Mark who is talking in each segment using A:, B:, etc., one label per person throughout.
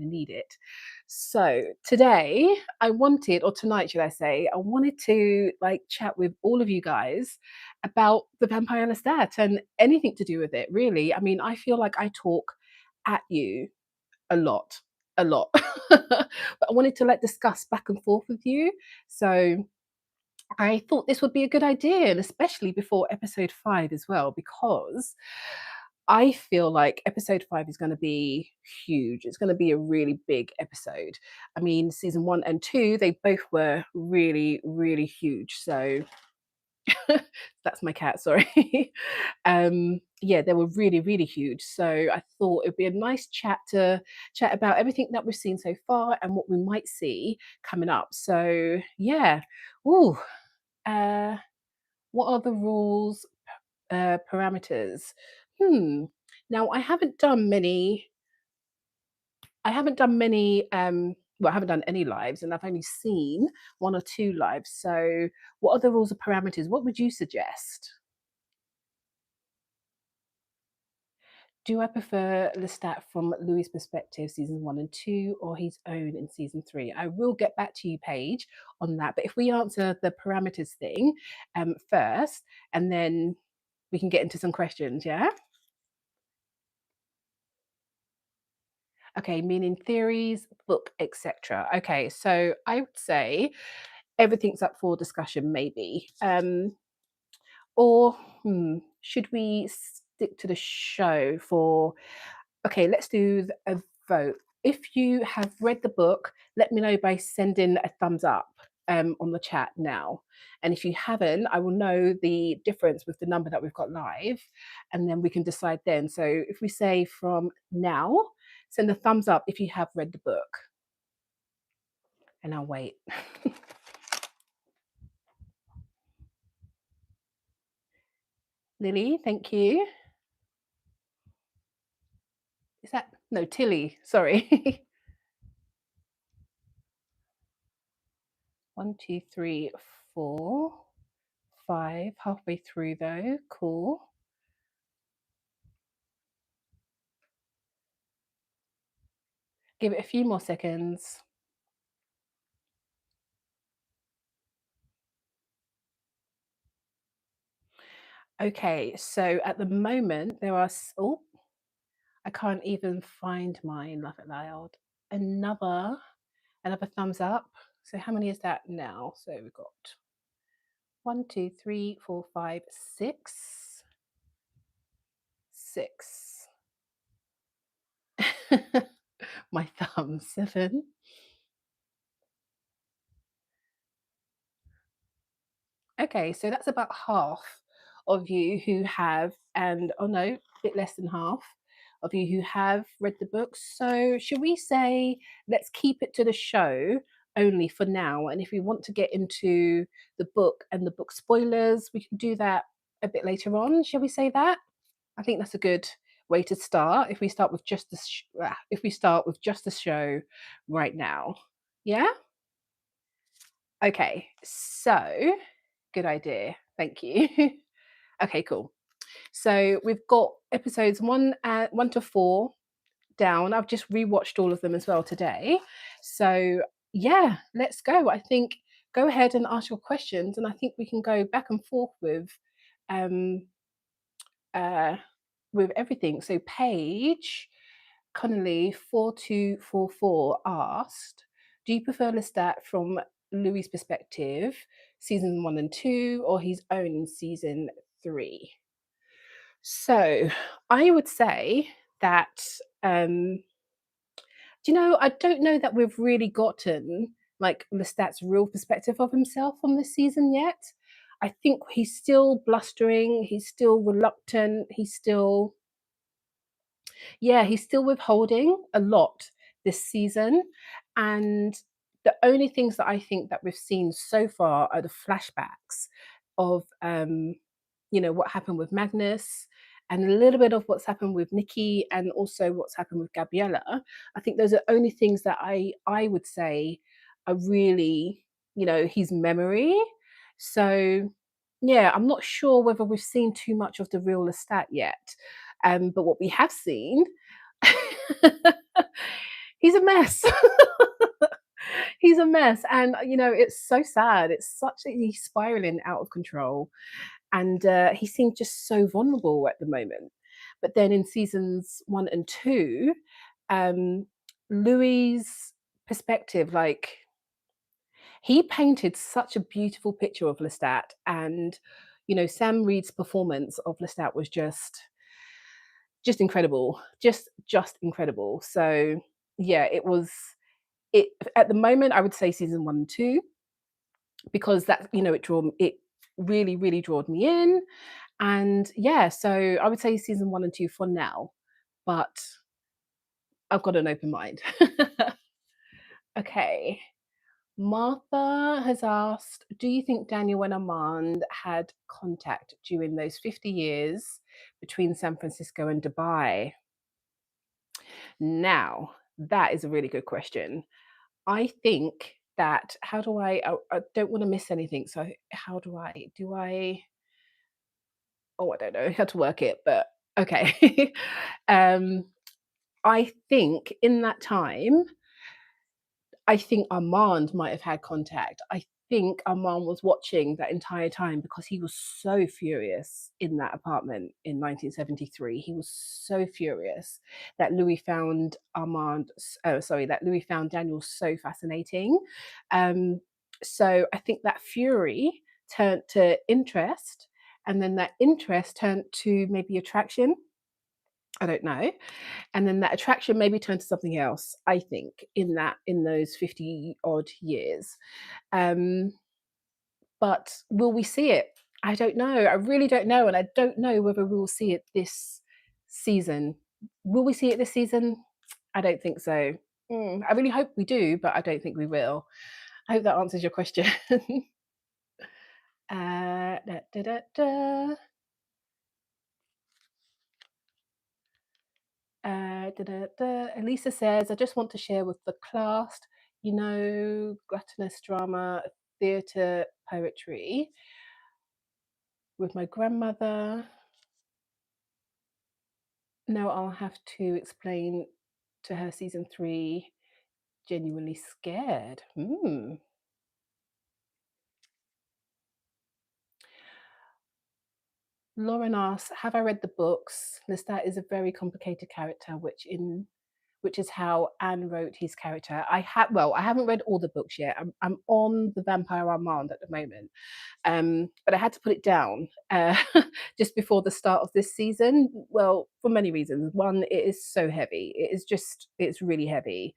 A: need it. So today I wanted, or tonight should I say, I wanted to like chat with all of you guys about the Vampire Lestat and anything to do with it, really. I mean, I feel like I talk at you a lot, a lot. But I wanted to like discuss back and forth with you. So I thought this would be a good idea, and especially before episode 5 as well, because I feel like episode 5 is going to be huge. It's going to be a really big episode. I mean, season 1 and 2, they both were really, really huge. So that's my cat, sorry. Yeah, they were really, really huge. So I thought it'd be a nice chat about everything that we've seen so far and what we might see coming up. So yeah. Ooh, uh, what are the rules, parameters? Hmm. Now I haven't done many. Well, I haven't done any lives, and I've only seen 1 or 2 lives. So, what are the rules or parameters? What would you suggest? Do I prefer Lestat from Louis' perspective, season 1 and 2, or his own in season 3? I will get back to you, Paige, on that. But if we answer the parameters thing first, and then we can get into some questions, yeah? Okay, meaning theories, book, etc. Okay, so I would say everything's up for discussion, maybe. Or should we stick to the show for? Okay, let's do a vote. If you have read the book, let me know by sending a thumbs up on the chat now. And if you haven't, I will know the difference with the number that we've got live, and then we can decide then. So if we say from now, send a thumbs up if you have read the book, and I'll wait. Lily, thank you. Is that no Tilly? Sorry. 1, 2, 3, 4, 5. Halfway through though. Cool. Give it a few more seconds. Okay, so at the moment there are. Oh, I can't even find mine. Laugh it loud. Another thumbs up. So how many is that now? So we've got 1, 2, 3, 4, 5, 6. 6. My thumb. 7. Okay, so that's about half of you who have, and oh no, a bit less than half of you who have read the book. So, should we say let's keep it to the show only for now? And if we want to get into the book and the book spoilers, we can do that a bit later on. Shall we say that? I think that's a good way to start. If we start with just if we start with just the show right now, yeah. Okay, so good idea. Thank you. Okay, cool. So we've got episodes 1 to 4 down. I've just rewatched all of them as well today. So yeah, let's go. I think go ahead and ask your questions, and I think we can go back and forth um uh with everything. So Paige Connolly 4244 asked, do you prefer Lestat from Louis' perspective, season 1 and 2, or his own in season 3? So I would say that I don't know that we've really gotten like Lestat's real perspective of himself on this season yet. I think he's still blustering, he's still reluctant, he's still withholding a lot this season. And the only things that I think that we've seen so far are the flashbacks of what happened with Magnus and a little bit of what's happened with Nikki and also what's happened with Gabriella. I think those are only things that I would say are really, his memory. So yeah, I'm not sure whether we've seen too much of the real Lestat yet. But what we have seen He's a mess. He's a mess, and it's so sad. It's such that he's spiraling out of control, and he seemed just so vulnerable at the moment. But then in seasons 1 and 2, um, Louis's perspective, like he painted such a beautiful picture of Lestat, and Sam Reed's performance of Lestat was just incredible, just incredible. So yeah, it was it at the moment. I would say season 1 and 2, because it really really drawed me in, and yeah, so I would say season 1 and 2 for now, but I've got an open mind. Okay. Martha has asked, do you think Daniel and Armand had contact during those 50 years between San Francisco and Dubai? Now, that is a really good question. I think that, how do I don't want to miss anything. So, how do I, oh, I don't know how to work it, but okay. um, I think in that time, I think Armand might have had contact. I think Armand was watching that entire time because he was so furious in that apartment in 1973. He was so furious that Louis found Daniel so fascinating. Um, so I think that fury turned to interest, and then that interest turned to maybe attraction. I don't know, and then that attraction maybe turned to something else, I think, in those 50 odd years. um but will we see it? I don't know. I really don't know, and I don't know whether we will see it this season. Will we see it this season? I don't think so. I really hope we do, but I don't think we will. I hope that answers your question. Da, da, da, da. Elisa says, I just want to share with the class, gluttonous drama, theatre, poetry with my grandmother. Now I'll have to explain to her season 3, genuinely scared. Lauren asks, have I read the books? Lestat is a very complicated character, which is how Anne wrote his character. I haven't read all the books yet. I'm on the Vampire Armand at the moment. But I had to put it down just before the start of this season. Well, for many reasons. One, it is so heavy. It's really heavy.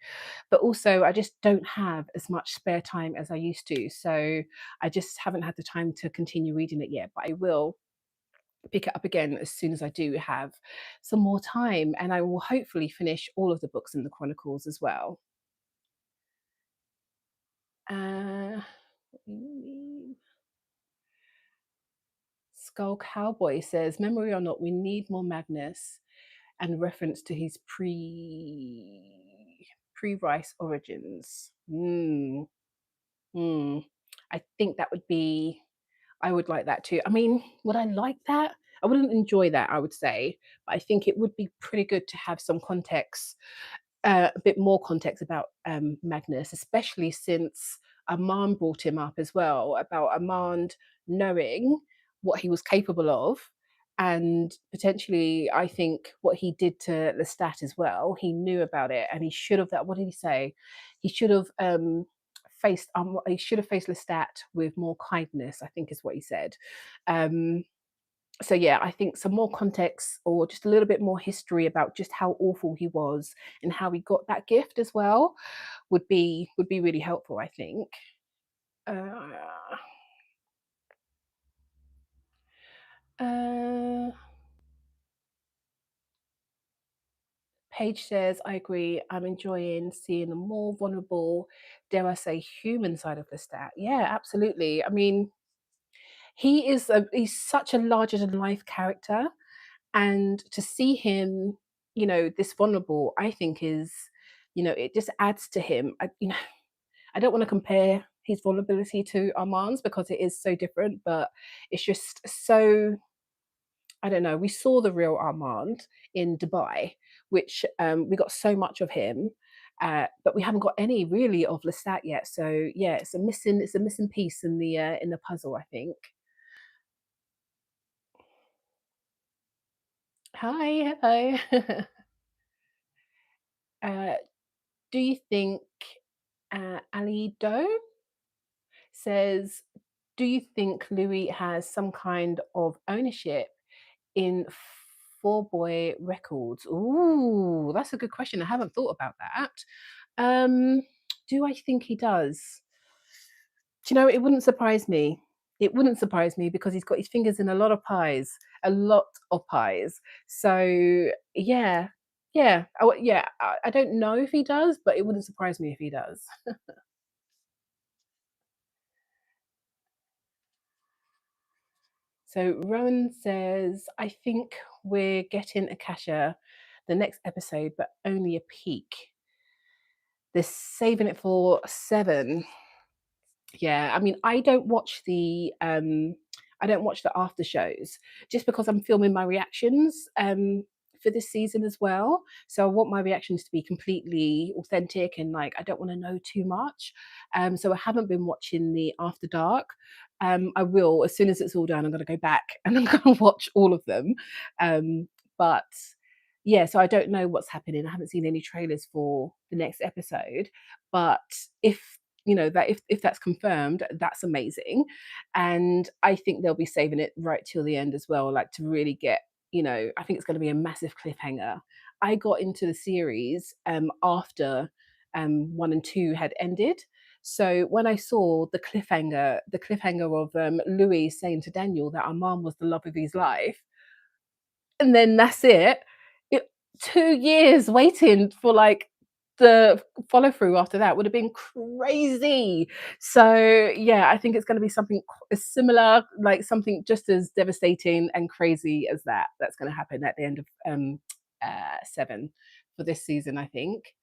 A: But also, I just don't have as much spare time as I used to. So I just haven't had the time to continue reading it yet. But I will pick it up again as soon as I do have some more time. And I will hopefully finish all of the books in the Chronicles as well. Uh, Skull Cowboy says, memory or not, we need more Magnus, and reference to his pre-Rice origins. I think that would be, I would like that too. I mean, would I like that? I wouldn't enjoy that, I would say, but I think it would be pretty good to have some context, a bit more context about Magnus, especially since Armand brought him up as well, about Armand knowing what he was capable of. And potentially, I think what he did to Lestat as well, he knew about it, and he should have. That, what did he say? He should have he should have faced Lestat with more kindness, I think is what he said. Um, so yeah, I think some more context or just a little bit more history about just how awful he was and how he got that gift as well would be really helpful, I think. Uh, uh, Paige says, I agree. I'm enjoying seeing a more vulnerable, dare I say, human side of the stat. Yeah, absolutely. I mean, he's such a larger than life character, and to see him, this vulnerable, I think is, it just adds to him. I don't want to compare his vulnerability to Armand's because it is so different, but it's just so, I don't know. We saw the real Armand in Dubai, which we got so much of him. but we haven't got any really of Lestat yet. So yeah, it's a missing piece in the puzzle, I think. Hi, hello. uh, do you think Ali Doe says, do you think Louis has some kind of ownership in Four Boy Records? Ooh, that's a good question. I haven't thought about that. Um, do I think he does? Do you know, it wouldn't surprise me. It wouldn't surprise me because he's got his fingers in a lot of pies, a lot of pies. So yeah, yeah, yeah. I don't know if he does, but it wouldn't surprise me if he does. So Rowan says, I think we're getting Akasha the next episode, but only a peek. They're saving it for 7. Yeah, I mean, I don't watch the after shows just because I'm filming my reactions for this season as well. So I want my reactions to be completely authentic and like I don't want to know too much. So I haven't been watching the After Dark. I will as soon as it's all done. I'm going to go back and I'm going to watch all of them. But yeah, so I don't know what's happening. I haven't seen any trailers for the next episode, but if that if that's confirmed, that's amazing. And I think they'll be saving it right till the end as well, like to really get, I think it's going to be a massive cliffhanger. I got into the series after 1 and 2 had ended. So when I saw the cliffhanger of Louis saying to Daniel that Armand was the love of his life, and then that's it. It 2 years waiting for, like, the follow through after that would have been crazy. So, yeah, I think it's gonna be something similar, like, something just as devastating and crazy as that's gonna happen at the end of, 7 for this season, I think.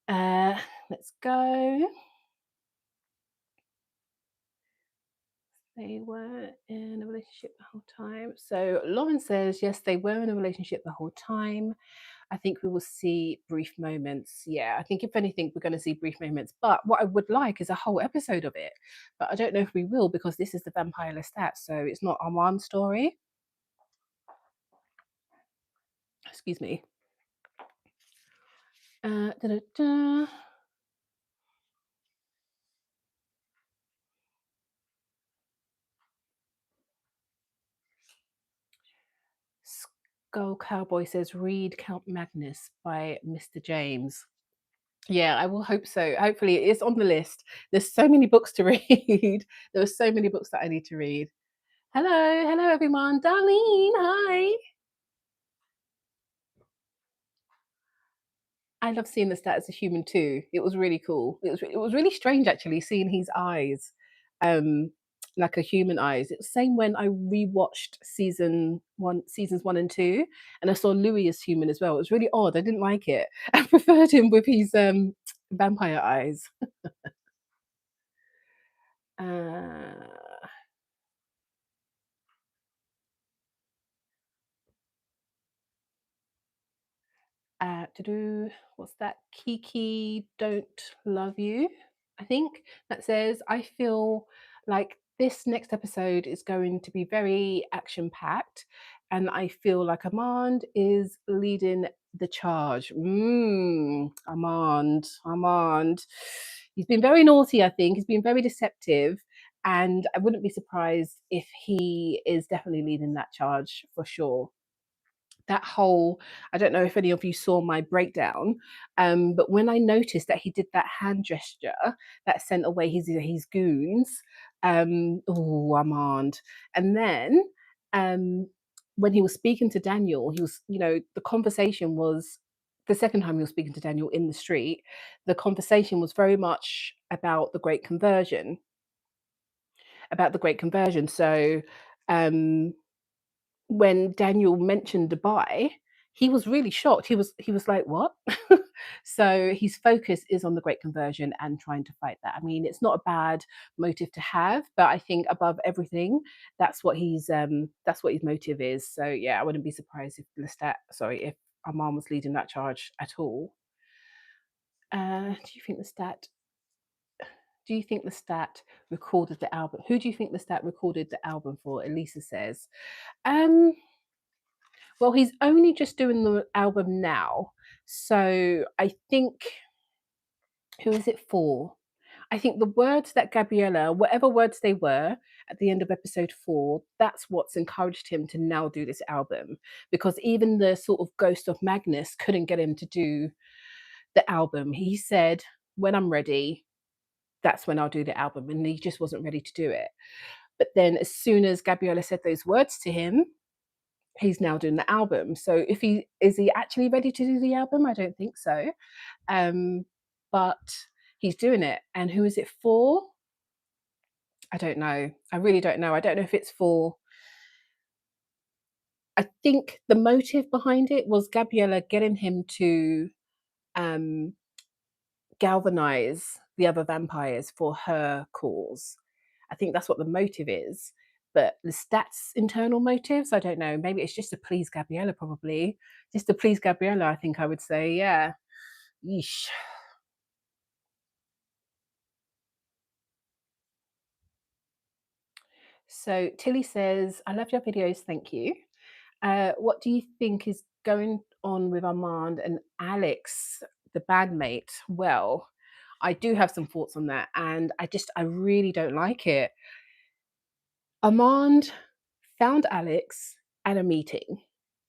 A: Uh, let's go. They were in a relationship the whole time. So Lauren says, yes, they were in a relationship the whole time. I think we will see brief moments. Yeah, I think if anything, we're going to see brief moments. But what I would like is a whole episode of it. But I don't know if we will because this is the Vampire Lestat, so it's not Armand's story. Excuse me. Da-da-da. Skull Cowboy says, read Count Magnus by Mr. James. Yeah, I will hope so. Hopefully, it's on the list. There's so many books to read. There are so many books that I need to read. Hello, hello everyone. Darlene, hi. I love seeing the stat as a human too. It was really cool. It was really strange actually seeing his eyes, um, like a human eyes. It was the same when I rewatched seasons 1 and 2, and I saw Louis as human as well. It was really odd. I didn't like it. I preferred him with his vampire eyes. Uh, what's that? Kiki don't love you. I think that says I feel like this next episode is going to be very action packed, and I feel like Armand is leading the charge. Armand. He's been very naughty. I think he's been very deceptive, and I wouldn't be surprised if he is definitely leading that charge for sure. That whole, I don't know if any of you saw my breakdown, but when I noticed that he did that hand gesture that sent away his goons, oh, Armand. And then when he was speaking to Daniel, he was, the conversation was the second time he was speaking to Daniel in the street, the conversation was very much about the Great Conversion. So um when Daniel mentioned Dubai, he was really shocked. He was like, "What?" So his focus is on the Great Conversion and trying to fight that. I mean, it's not a bad motive to have, but I think above everything, that's what his motive is. So yeah, I wouldn't be surprised if Lestat, sorry, if Armand was leading that charge at all. Do you think the stat? Do you think the stat recorded the album? Who do you think the stat recorded the album for? Elisa says. Um, well, he's only just doing the album now, so I think who is it for? I think the words that Gabriella, whatever words they were at the end of episode 4, that's what's encouraged him to now do this album. Because even the sort of ghost of Magnus couldn't get him to do the album. He said, when I'm ready, that's when I'll do the album. And he just wasn't ready to do it. But then as soon as Gabriella said those words to him, he's now doing the album. So if he is he actually ready to do the album? I don't think so. But he's doing it. And who is it for? I don't know. I really don't know. I don't know if it's for. I think the motive behind it was Gabriella getting him to um, galvanize the other vampires for her cause. I think that's what the motive is. But the stats internal motives, I don't know. Maybe it's just to please Gabriella, probably. Just to please Gabriella, I think I would say, yeah. Yeesh. So Tilly says, I love your videos, thank you. What do you think is going on with Armand and Alex, the bandmate? Well, I do have some thoughts on that, and I really don't like it. Armand found Alex at a meeting,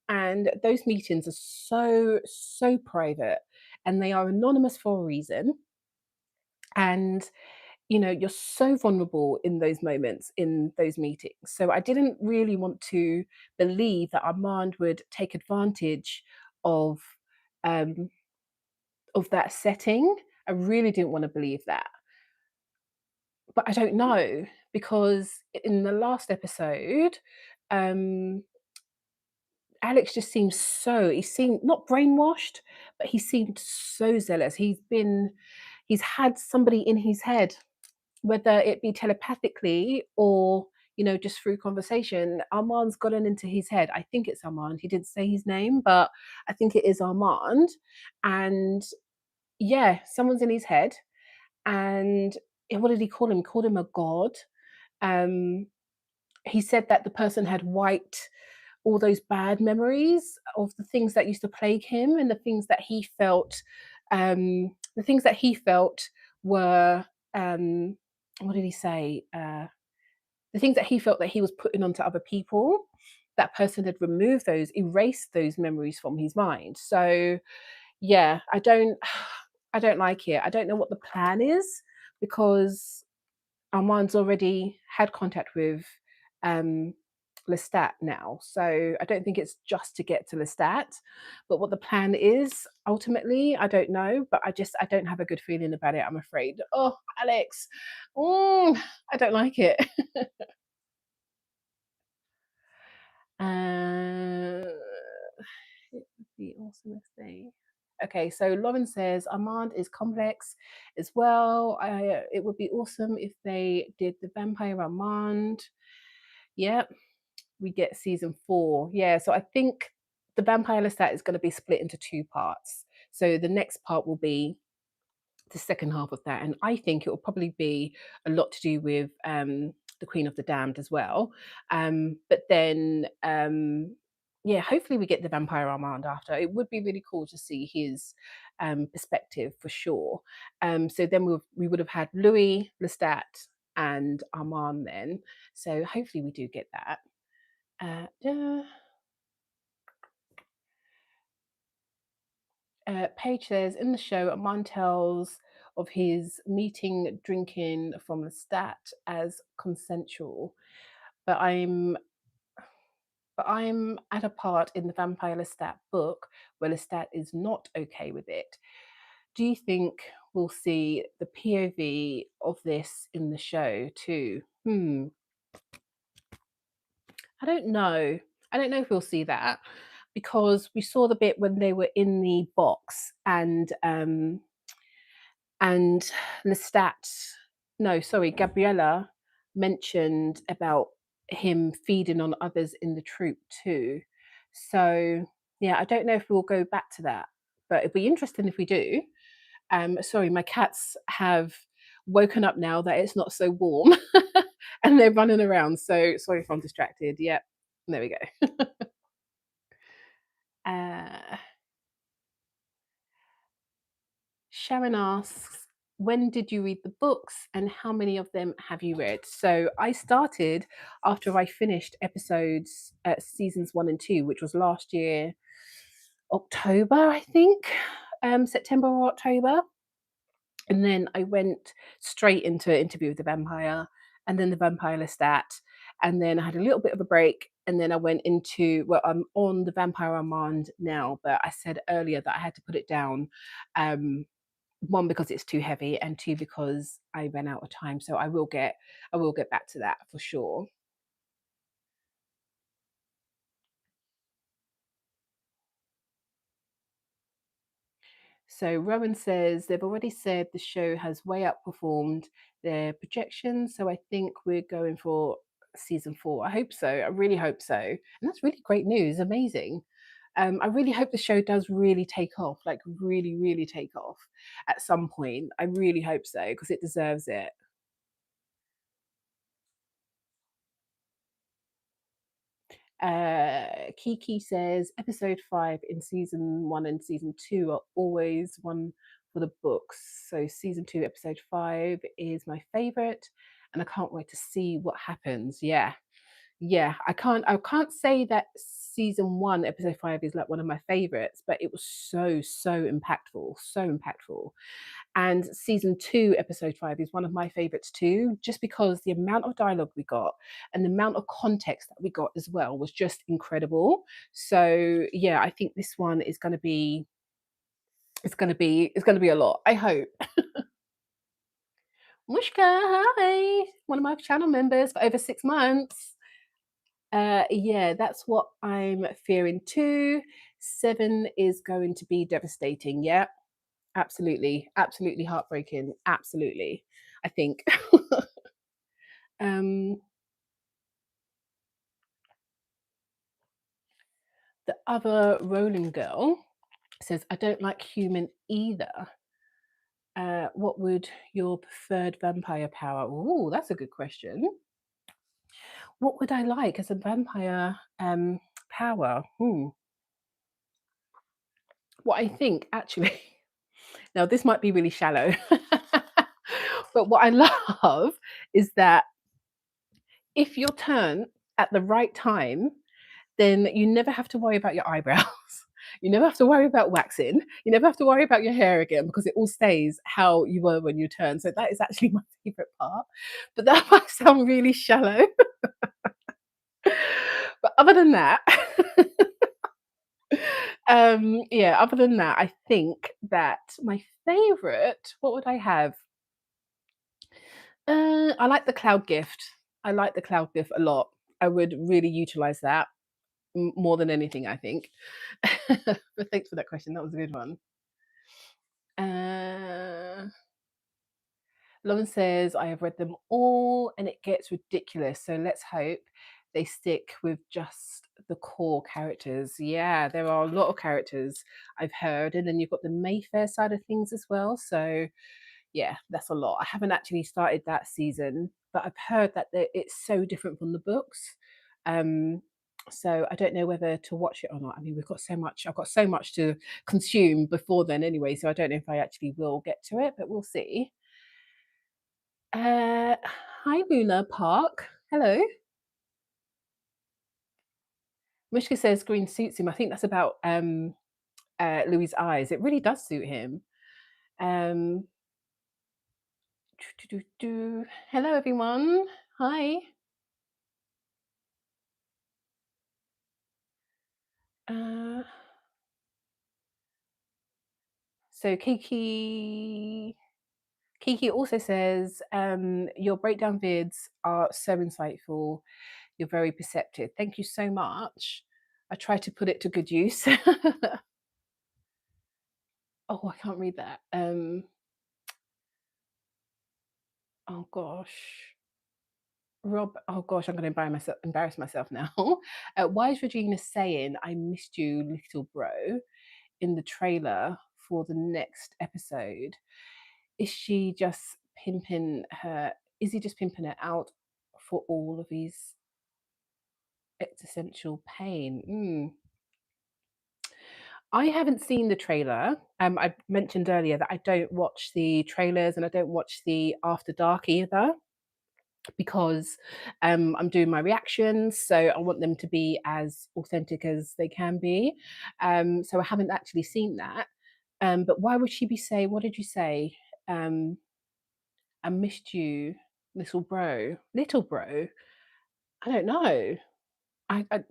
A: and those meetings are so private, and they are anonymous for a reason. And you're so vulnerable in those moments, in those meetings. So I didn't really want to believe that Armand would take advantage of um of that setting. I really didn't want to believe that. But I don't know, because in the last episode, um Alex just seems he seemed not brainwashed, but he seemed so zealous. He's had somebody in his head, whether it be telepathically or just through conversation. Armand's gotten into his head. I think it's Armand. He didn't say his name, but I think it is Armand. And yeah, someone's in his head. And what did he call him? He called him a god. Um, he said that the person had wiped all those bad memories of the things that used to plague him, and the things that he felt were what did he say? The things that he felt that he was putting onto other people, that person had removed those, erased those memories from his mind. So yeah, I don't like it. I don't know what the plan is, because Armand's already had contact with um, Lestat now. So I don't think it's just to get to Lestat. But what the plan is ultimately, I don't know. But I don't have a good feeling about it, I'm afraid. Oh, Alex. I don't like it. uh, it would be awesome if they. Okay, so Lauren says Armand is complex as well. It would be awesome if they did the vampire Armand. Yep, we get season 4. Yeah, so I think the Vampire Lestat is going to be split into 2 parts. So the next part will be the second half of that, and I think it will probably be a lot to do with the Queen of the Damned as well. But then, yeah, hopefully we get the Vampire Armand after. It would be really cool to see his perspective for sure. So then we would have had Louis Lestat and Armand then. So hopefully we do get that. Paige says in the show, Armand tells of his meeting drinking from Lestat as consensual, but I'm at a part in the Vampire Lestat book where Lestat is not okay with it. Do you think we'll see the POV of this in the show too? I don't know. I don't know if we'll see that, because we saw the bit when they were in the box, and Lestat, no, sorry, Gabriella mentioned about him feeding on others in the troop too. So yeah, I don't know if we'll go back to that, but it'd be interesting if we do. Sorry, my cats have woken up now that it's not so warm and they're running around. So sorry if I'm distracted. Yep. There we go. Uh, Sharon asks, when did you read the books and how many of them have you read? So I started after I finished episodes seasons 1 and 2, which was last year, October, I think, September or October. And then I went straight into Interview with the Vampire and then the Vampire Lestat. And then I had a little bit of a break. And then I went into, well, I'm on the Vampire Armand now, but I said earlier that I had to put it down. Um, one because it's too heavy, and two because I ran out of time. So I will get back to that for sure. So Rowan says they've already said the show has way outperformed their projections. So I think we're going for season 4. I hope so. I really hope so. And that's really great news. Amazing. I really hope the show does really take off, like really, really take off at some point. I really hope so because it deserves it. Kiki says episode 5 in season 1 and season 2 are always one for the books. So season 2, episode 5 is my favorite, and I can't wait to see what happens. Yeah, yeah. I can't say that season 1, episode 5 is like one of my favorites, but it was so impactful, so impactful. And season 2, episode 5 is one of my favorites too, just because the amount of dialogue we got and the amount of context that we got as well was just incredible. So yeah, I think this one is going to be it's going to be a lot. I hope. Mushka, hi, one of my channel members for over 6 months. Yeah, that's what I'm fearing too. 7 is going to be devastating. Yeah, absolutely, absolutely heartbreaking. Absolutely, I think. um, the other Rolling girl says, I don't like human either. What would your preferred vampire power? Oh, that's a good question. What would I like as a vampire power? What I think actually, now this might be really shallow, but what I love is that if you're turned at the right time, then you never have to worry about your eyebrows. You never have to worry about waxing. You never have to worry about your hair again because it all stays how you were when you turn. So that is actually my favorite part. But that might sound really shallow. But other than that, yeah, other than that, I think that my favorite, what would I have? I like the cloud gift. I like the cloud gift a lot. I would really utilize that more than anything, I think. But thanks for that question. That was a good one. Uh, Lauren says, I have read them all and it gets ridiculous. So let's hope they stick with just the core characters. Yeah, there are a lot of characters I've heard. And then you've got the Mayfair side of things as well. So yeah, that's a lot. I haven't actually started that season, but I've heard that it's so different from the books. Um, so I don't know whether to watch it or not. I mean, we've got so much. I've got so much to consume before then, anyway. So I don't know if I actually will get to it, but we'll see. Uh, Hi, Luna Park. Hello. Mishka says green suits him. I think that's about Louis' eyes. It really does suit him. Um, Hello, everyone. Hi. Uh, so Kiki also says, your breakdown vids are so insightful. You're very perceptive. Thank you so much. I try to put it to good use. Oh, I can't read that. Oh gosh. Rob, oh gosh, I'm going to embarrass myself now. Why is Regina saying, I missed you, little bro, in the trailer for the next episode. Is she just pimping her? Is he just pimping her out for all of his existential pain? I haven't seen the trailer. I mentioned earlier that I don't watch the trailers and I don't watch the After Dark either because I'm doing my reactions, so I want them to be as authentic as they can be. So I haven't actually seen that. But why would she be saying, what did you say? Um, I missed you, little bro. Little bro? I don't know. I I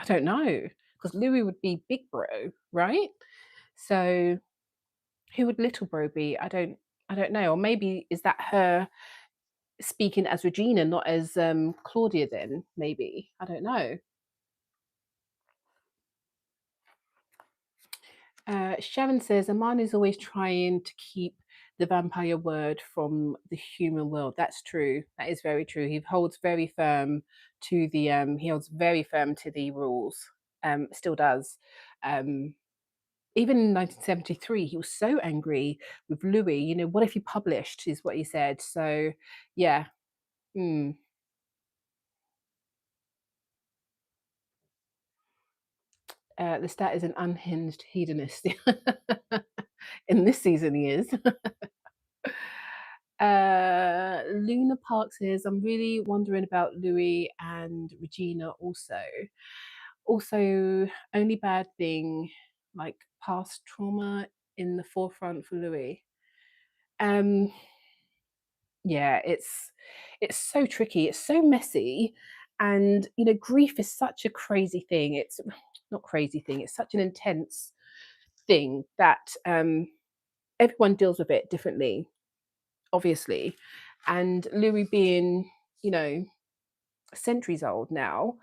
A: don't know because Louis would be big bro, right? So who would little bro be? I don't know. Or maybe is that her speaking as Regina, not as Claudia? Then maybe I don't know. Sharon says Armand is always trying to keep the vampire word from the human world. That's true. That is very true. He holds very firm to the he holds very firm to the rules. Still does. Um, Even in 1973, he was so angry with Louis. You know, what if he published? Is what he said. So, yeah. Mm. The stat is an unhinged hedonist. In this season, he is. Luna Park says, I'm really wondering about Louis and Regina also. Also, only bad thing, like past trauma in the forefront for Louis. Um, yeah, it's so tricky, it's so messy, and you know, grief is such a crazy thing. It's not crazy thing, it's such an intense thing that everyone deals with it differently, obviously. And Louis being, you know, centuries old now,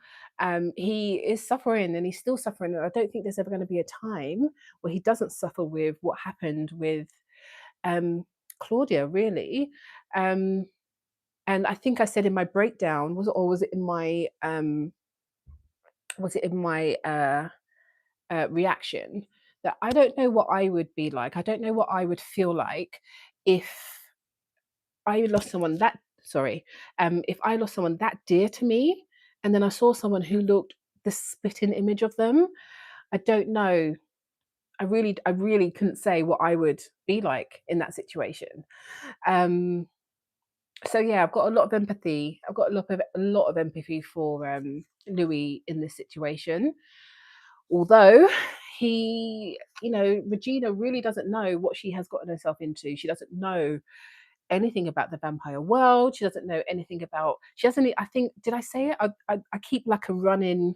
A: he is suffering and he's still suffering. And I don't think there's ever going to be a time where he doesn't suffer with what happened with um, Claudia, really. Um, and I think I said in my breakdown, was it in my reaction, that I don't know what I would be like. I don't know what I would feel like if I lost someone that sorry, if I lost someone that dear to me, and then I saw someone who looked the spitting image of them. I don't know. I really couldn't say what I would be like in that situation. Um, so yeah, I've got a lot of empathy. I've got a lot of empathy for Louis in this situation. Although he, you know, Regina really doesn't know what she has gotten herself into. She doesn't know anything about the vampire world. She doesn't know anything about. She doesn't. I think. Did I say it? I keep like a running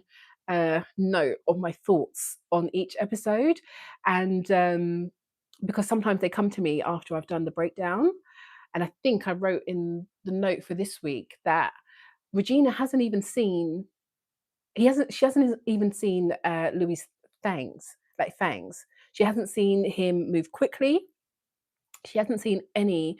A: note of my thoughts on each episode, and because sometimes they come to me after I've done the breakdown, and I think I wrote in the note for this week that Regina hasn't even seen. She hasn't even seen Louis' fangs. She hasn't seen him move quickly. She hasn't seen any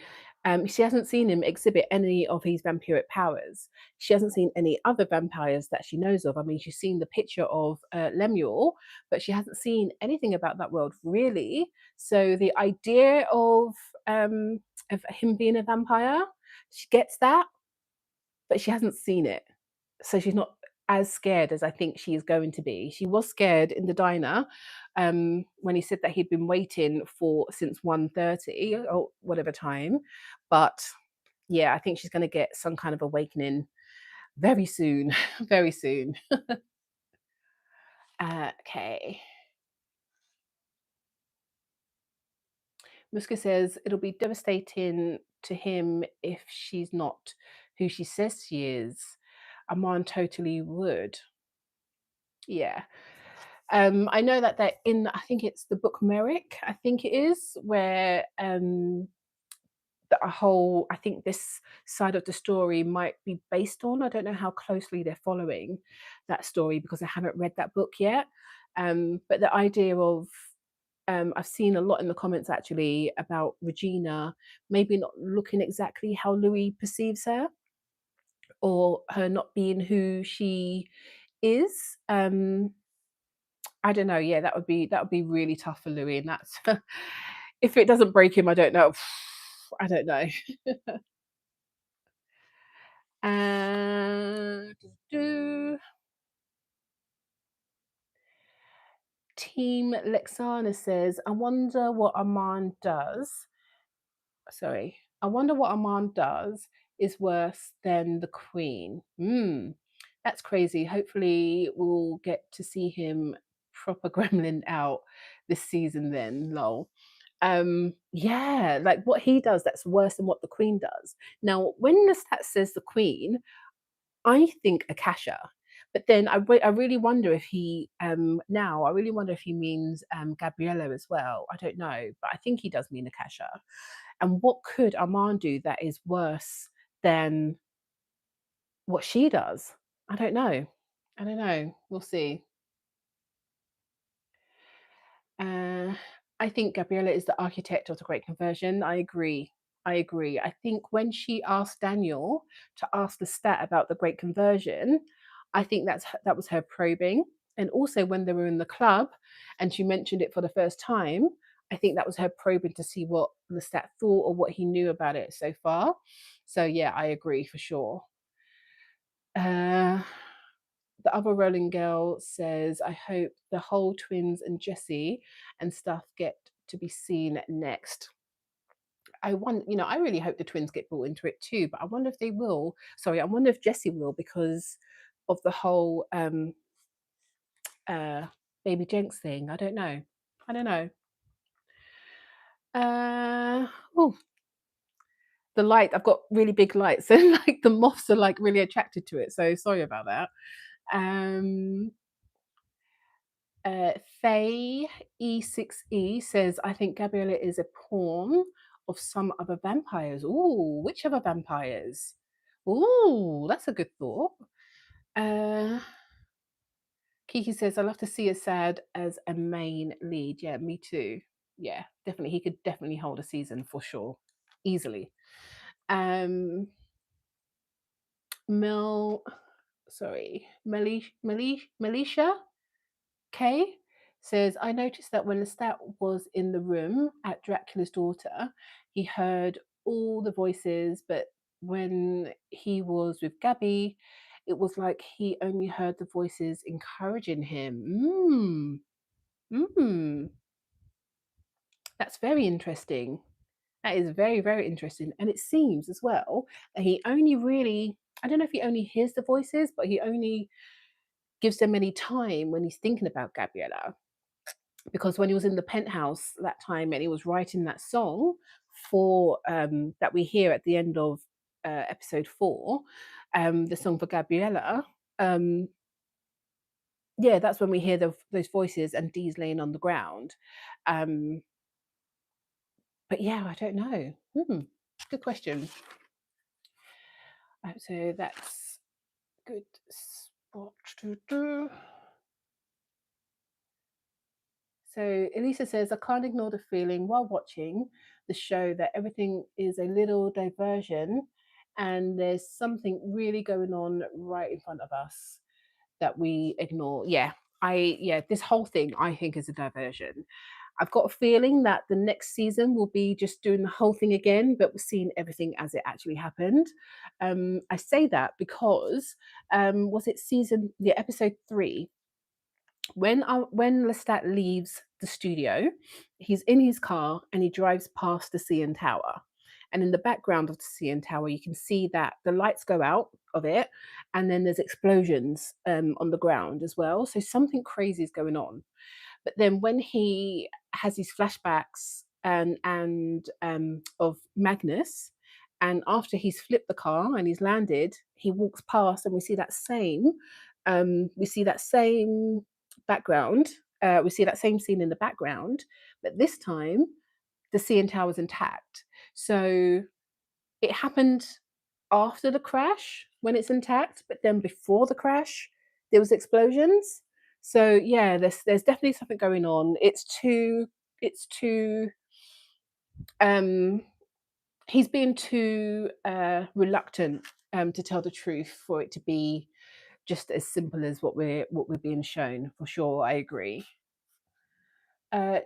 A: she hasn't seen him exhibit any of his vampiric powers. She hasn't seen any other vampires that she knows of. I mean, she's seen the picture of Lemuel, but she hasn't seen anything about that world really. So the idea of him being a vampire, she gets that, but she hasn't seen it. So she's not as scared as I think she is going to be. She was scared in the diner when he said that he'd been waiting for since 1:30 or whatever time. But yeah, I think she's going to get some kind of awakening very soon, very soon. Okay. Muska says it'll be devastating to him if she's not who she says she is. Amon totally would. Yeah. I know that they're in, I think it's the book Merrick, I think it is, where I think this side of the story might be based on. I don't know how closely they're following that story because I haven't read that book yet. But the idea of, I've seen a lot in the comments actually about Regina maybe not looking exactly how Louis perceives her, or her not being who she is. I don't know. Yeah, that would be really tough for Louis, and that's if it doesn't break him, I don't know. I don't know. And Team Lexana says, I wonder what Armand does. Sorry. I wonder what Armand does is worse than the Queen. That's crazy. Hopefully we'll get to see him proper gremlin out this season then, lol. Yeah, like what he does that's worse than what the Queen does. Now, when the stat says the Queen, I think Akasha. But then I really wonder if he now I really wonder if he means Gabriella as well. I don't know, but I think he does mean Akasha. And what could Armand do that is worse than what she does? I don't know. I don't know. We'll see. Uh, I think Gabriella is the architect of the Great Conversion. I agree. I agree. I think when she asked Daniel to ask the stat about the Great Conversion, I think that was her probing. And also when they were in the club and she mentioned it for the first time, I think that was her probing to see what the stat thought or what he knew about it so far. So yeah, I agree for sure. Uh, the other Rolling Girl says, I hope the whole twins and Jessie and stuff get to be seen next. I want, I really hope the twins get brought into it too, but I wonder if they will. Sorry, I wonder if Jessie will because of the whole uh baby Jenks thing. I don't know. I don't know. Oh, the light. I've got really big lights, and like the moths are like really attracted to it. So sorry about that. Um Faye E6E says, I think Gabriella is a pawn of some other vampires. Ooh, which other vampires? Ooh, that's a good thought. Uh, Kiki says, I love to see a sad as a main lead. Yeah, me too. Yeah, definitely. He could definitely hold a season for sure. Easily. Um, Mel, sorry, Melisha Kay says, I noticed that when Lestat was in the room at Dracula's daughter, he heard all the voices, but when he was with Gabby, it was like he only heard the voices encouraging him. That's very interesting. That is very, very interesting. And it seems as well that he only really, I don't know if he only hears the voices, but he only gives them any time when he's thinking about Gabriella, because when he was in the penthouse that time and he was writing that song for that we hear at the end of episode 4, the song for Gabriella, um yeah, that's when we hear those voices and Dee's laying on the ground. um but yeah, I don't know. Good question. So that's good spot to do. So Elisa says, I can't ignore the feeling while watching the show that everything is a little diversion and there's something really going on right in front of us that we ignore. Yeah, this whole thing I think is a diversion. I've got a feeling that the next season will be just doing the whole thing again, but we're seeing everything as it actually happened. I say that because was it episode 3, when Lestat leaves the studio, he's in his car and he drives past the CN Tower. And in the background of the CN Tower, you can see that the lights go out of it, and then there's explosions on the ground as well. So something crazy is going on. But then when he has these flashbacks and of Magnus, and after he's flipped the car and he's landed, he walks past, and we see that same background. We see that same scene in the background, but this time the CN Tower is intact. So it happened after the crash when it's intact, but then before the crash there was explosions. So yeah, there's definitely something going on. It's too um he's been too reluctant to tell the truth for it to be just as simple as what we're being shown. For sure, I agree.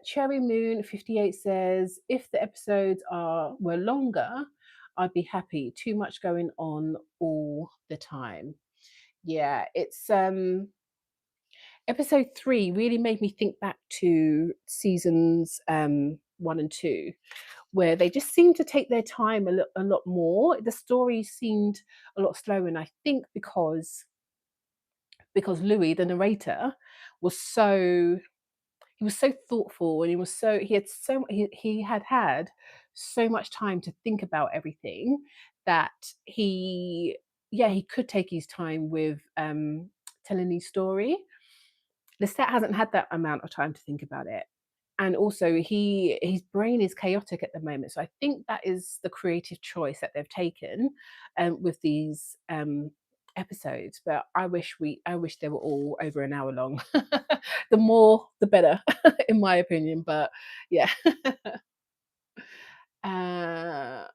A: Cherry Moon 58 says, if the episodes were longer, I'd be happy. Too much going on all the time. Yeah, it's episode 3 really made me think back to seasons 1 and 2, where they just seemed to take their time a lot more. The story seemed a lot slower, and I think because Louis, the narrator, was so he was so thoughtful, and he had had so much time to think about everything, that he could take his time with telling his story. Lestat hasn't had that amount of time to think about it, and also his brain is chaotic at the moment. So I think that is the creative choice that they've taken with these episodes. But I wish they were all over an hour long. The more the better, in my opinion. But yeah. uh,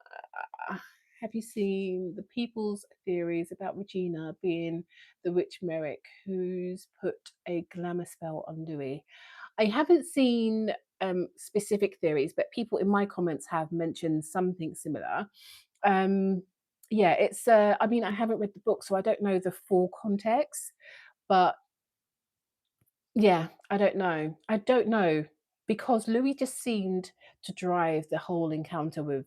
A: have you seen the people's theories about Regina being the witch Merrick who's put a glamour spell on Louis? I haven't seen specific theories, but people in my comments have mentioned something similar. Um, yeah, it's. I mean, I haven't read the book, so I don't know the full context. But yeah, I don't know. I don't know, because Louis just seemed to drive the whole encounter with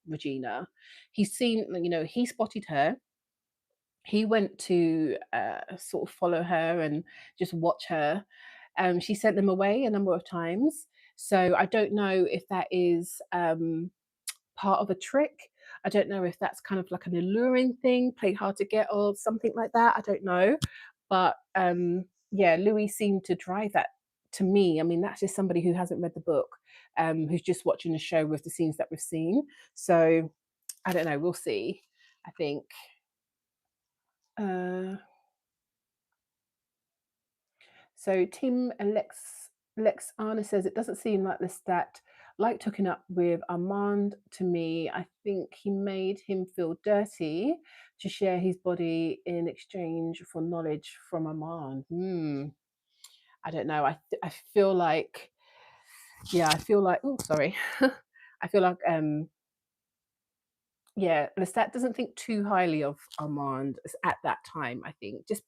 A: Regina. He's seen, he spotted her. He went to sort of follow her and just watch her. She sent them away a number of times. So I don't know if that is part of a trick. I don't know if that's kind of like an alluring thing, play hard to get or something like that. I don't know. But yeah, Louis seemed to drive that to me. I mean, that's just somebody who hasn't read the book, who's just watching the show with the scenes that we've seen. So I don't know. We'll see. I think. Uh, So Tim Lex Arna says it doesn't seem like the stat liked hooking up with Armand to me. I think he made him feel dirty to share his body in exchange for knowledge from Armand. I don't know. I feel like, yeah, I feel like, oh sorry. I feel like yeah, Lestat doesn't think too highly of Armand at that time, I think, just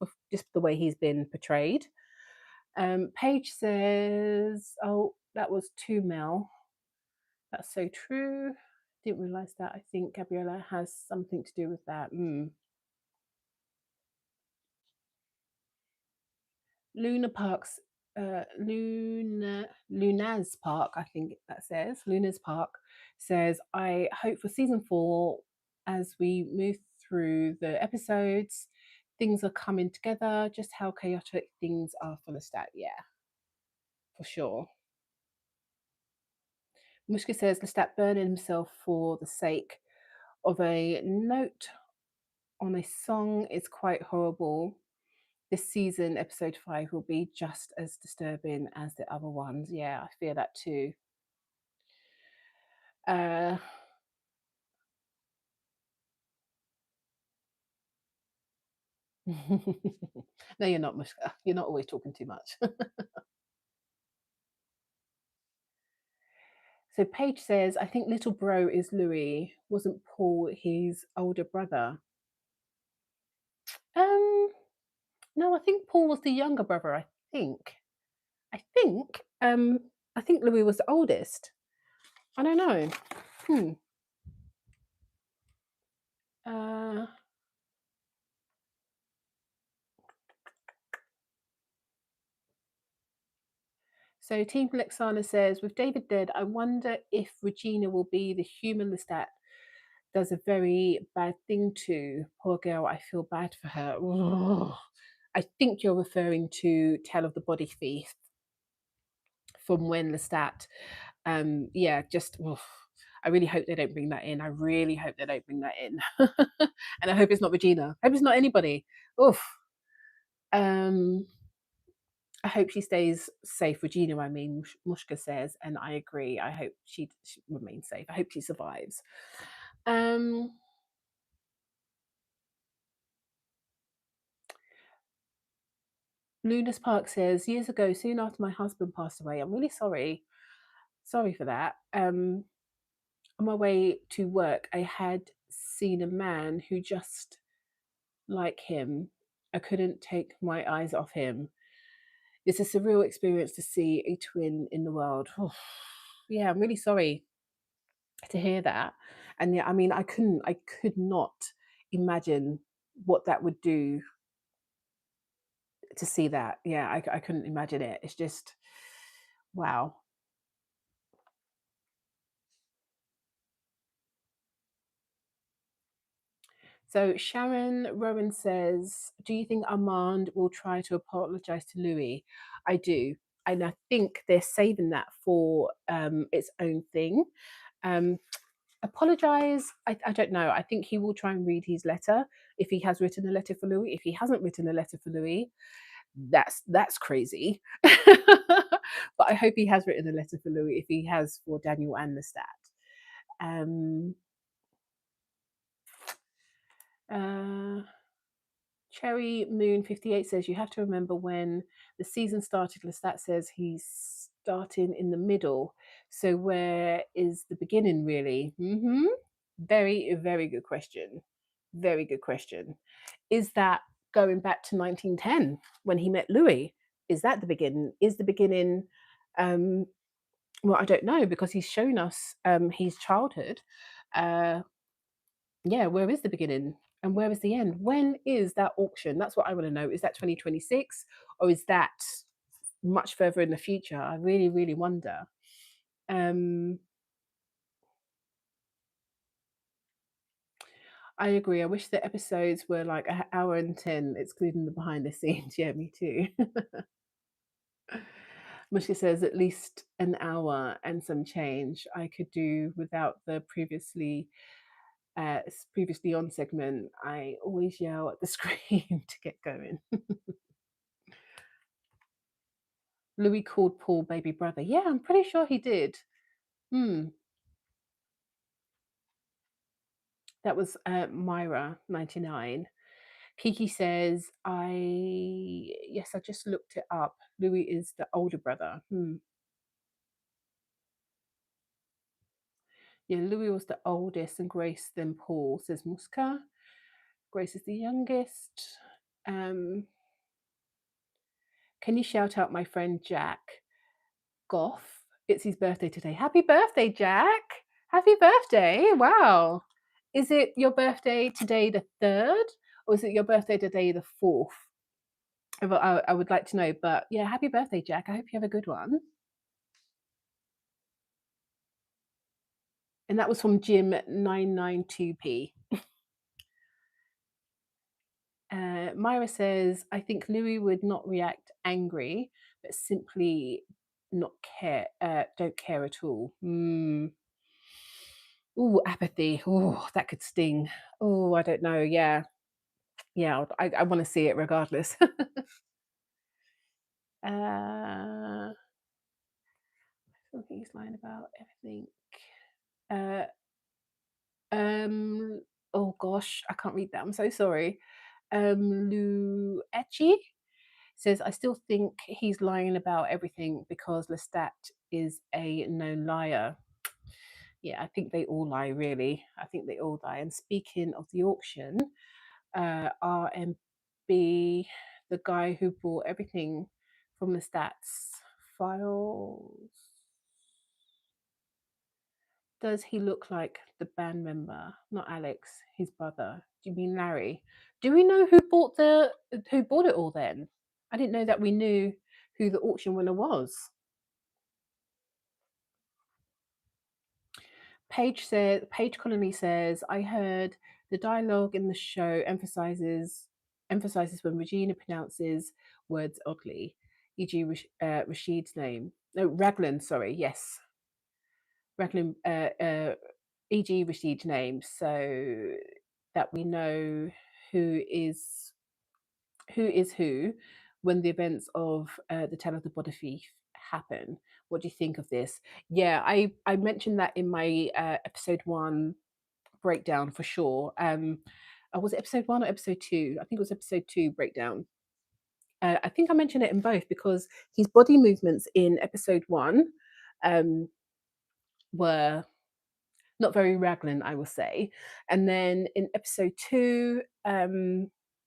A: the way he's been portrayed. Paige says, "Oh, that was 2 mil. That's so true. Didn't realize that. I think Gabriella has something to do with that." Luna Park's Luna's Park, I think that says Luna's Park says, "I hope for season 4, as we move through the episodes, things are coming together. Just how chaotic things are for Lestat. Yeah, for sure." Mushka says Lestat burning himself for the sake of a note on a song is quite horrible. This season, episode 5, will be just as disturbing as the other ones. Yeah, I fear that too. Uh, no, you're not, Mushka. You're not always talking too much. So Paige says, I think little bro is Louis. Wasn't Paul his older brother? Um, no, I think Paul was the younger brother, I think. I think. I think Louis was the oldest. I don't know. Hmm. Uh, so Team Lexana says, with David dead, I wonder if Regina will be the human Lestat does a very bad thing to. Poor girl, I feel bad for her. Ugh. I think you're referring to Tale of the Body Thief from when Lestat, yeah, just, ugh. I really hope they don't bring that in. I really hope they don't bring that in. And I hope it's not Regina. I hope it's not anybody. Oof. Um, I hope she stays safe. Regina, I mean, Mushka says, and I agree. I hope she remains safe. I hope she survives. Um, Lunas Park says, years ago, soon after my husband passed away, I'm really sorry. Sorry for that. On my way to work, I had seen a man who just like him. I couldn't take my eyes off him. It's a surreal experience to see a twin in the world. Yeah, I'm really sorry to hear that. And yeah, I mean, I could not imagine what that would do to see that. Yeah, I couldn't imagine it. It's just, wow. So Sharon Rowan says, "Do you think Armand will try to apologise to Louis?" I do, and I think they're saving that for its own thing. Um, Apologise, I don't know. I think he will try and read his letter if he has written a letter for Louis. If he hasn't written a letter for Louis, that's crazy. But I hope he has written a letter for Louis if he has for Daniel and the stat. Um, uh, Cherry Moon 58 says you have to remember when the season started, Lestat says he's starting in the middle. So where is the beginning really? Very, very good question. Very good question. Is that going back to 1910 when he met Louis? Is that the beginning? Is the beginning um well, I don't know because he's shown us his childhood. Uh yeah, where is the beginning and where is the end? When is that auction? That's what I want to know. Is that 2026 or is that much further in the future? I really, really wonder. Um, I agree. I wish the episodes were like an hour and 10, excluding the behind the scenes. Yeah, me too. Mushka says at least an hour and some change. I could do without the previously on segment. I always yell at the screen to get going. Louis called Paul baby brother. Yeah, I'm pretty sure he did. Hmm. That was Myra 99. Kiki says, yes, I just looked it up. Louis is the older brother. Yeah, Louis was the oldest and Grace then Paul, says Muska. Grace is the youngest. Um, can you shout out my friend Jack Goff? It's his birthday today. Happy birthday, Jack! Happy birthday! Wow. Is it your birthday today, the 3rd, or is it your birthday today, the 4th? I would like to know. But yeah, happy birthday, Jack. I hope you have a good one. And that was from Jim 992p. Myra says, I think Louis would not react angry, but simply not care, don't care at all. Ooh, apathy. Oh, that could sting. Oh, I don't know. Yeah. Yeah, I want to see it regardless. I think he's lying about everything. Uh, oh gosh, I can't read that. I'm so sorry. Luechi says, I still think he's lying about everything because Lestat is a known liar. Yeah, I think they all lie, really. I think they all lie. And speaking of the auction, RMB, the guy who bought everything from the stats files, does he look like the band member? Not Alex, his brother. Do you mean Larry? Do we know who bought it all then? I didn't know that we knew who the auction winner was. Paige Colony says, I heard the dialogue in the show emphasizes when Regina pronounces words oddly, e.g. Rashid's name. No, Raglan, sorry, yes. Raglan, e.g. Rashid's name, so that we know who is who when the events of the Tale of the Body Thief happen. What do you think of this? Yeah, I mentioned that in my episode 1 breakdown for sure. Was it episode 1 or episode 2? I think it was episode 2 breakdown. I think I mentioned it in both because his body movements in episode 1 um, were not very Raglan, I will say. And then in episode 2,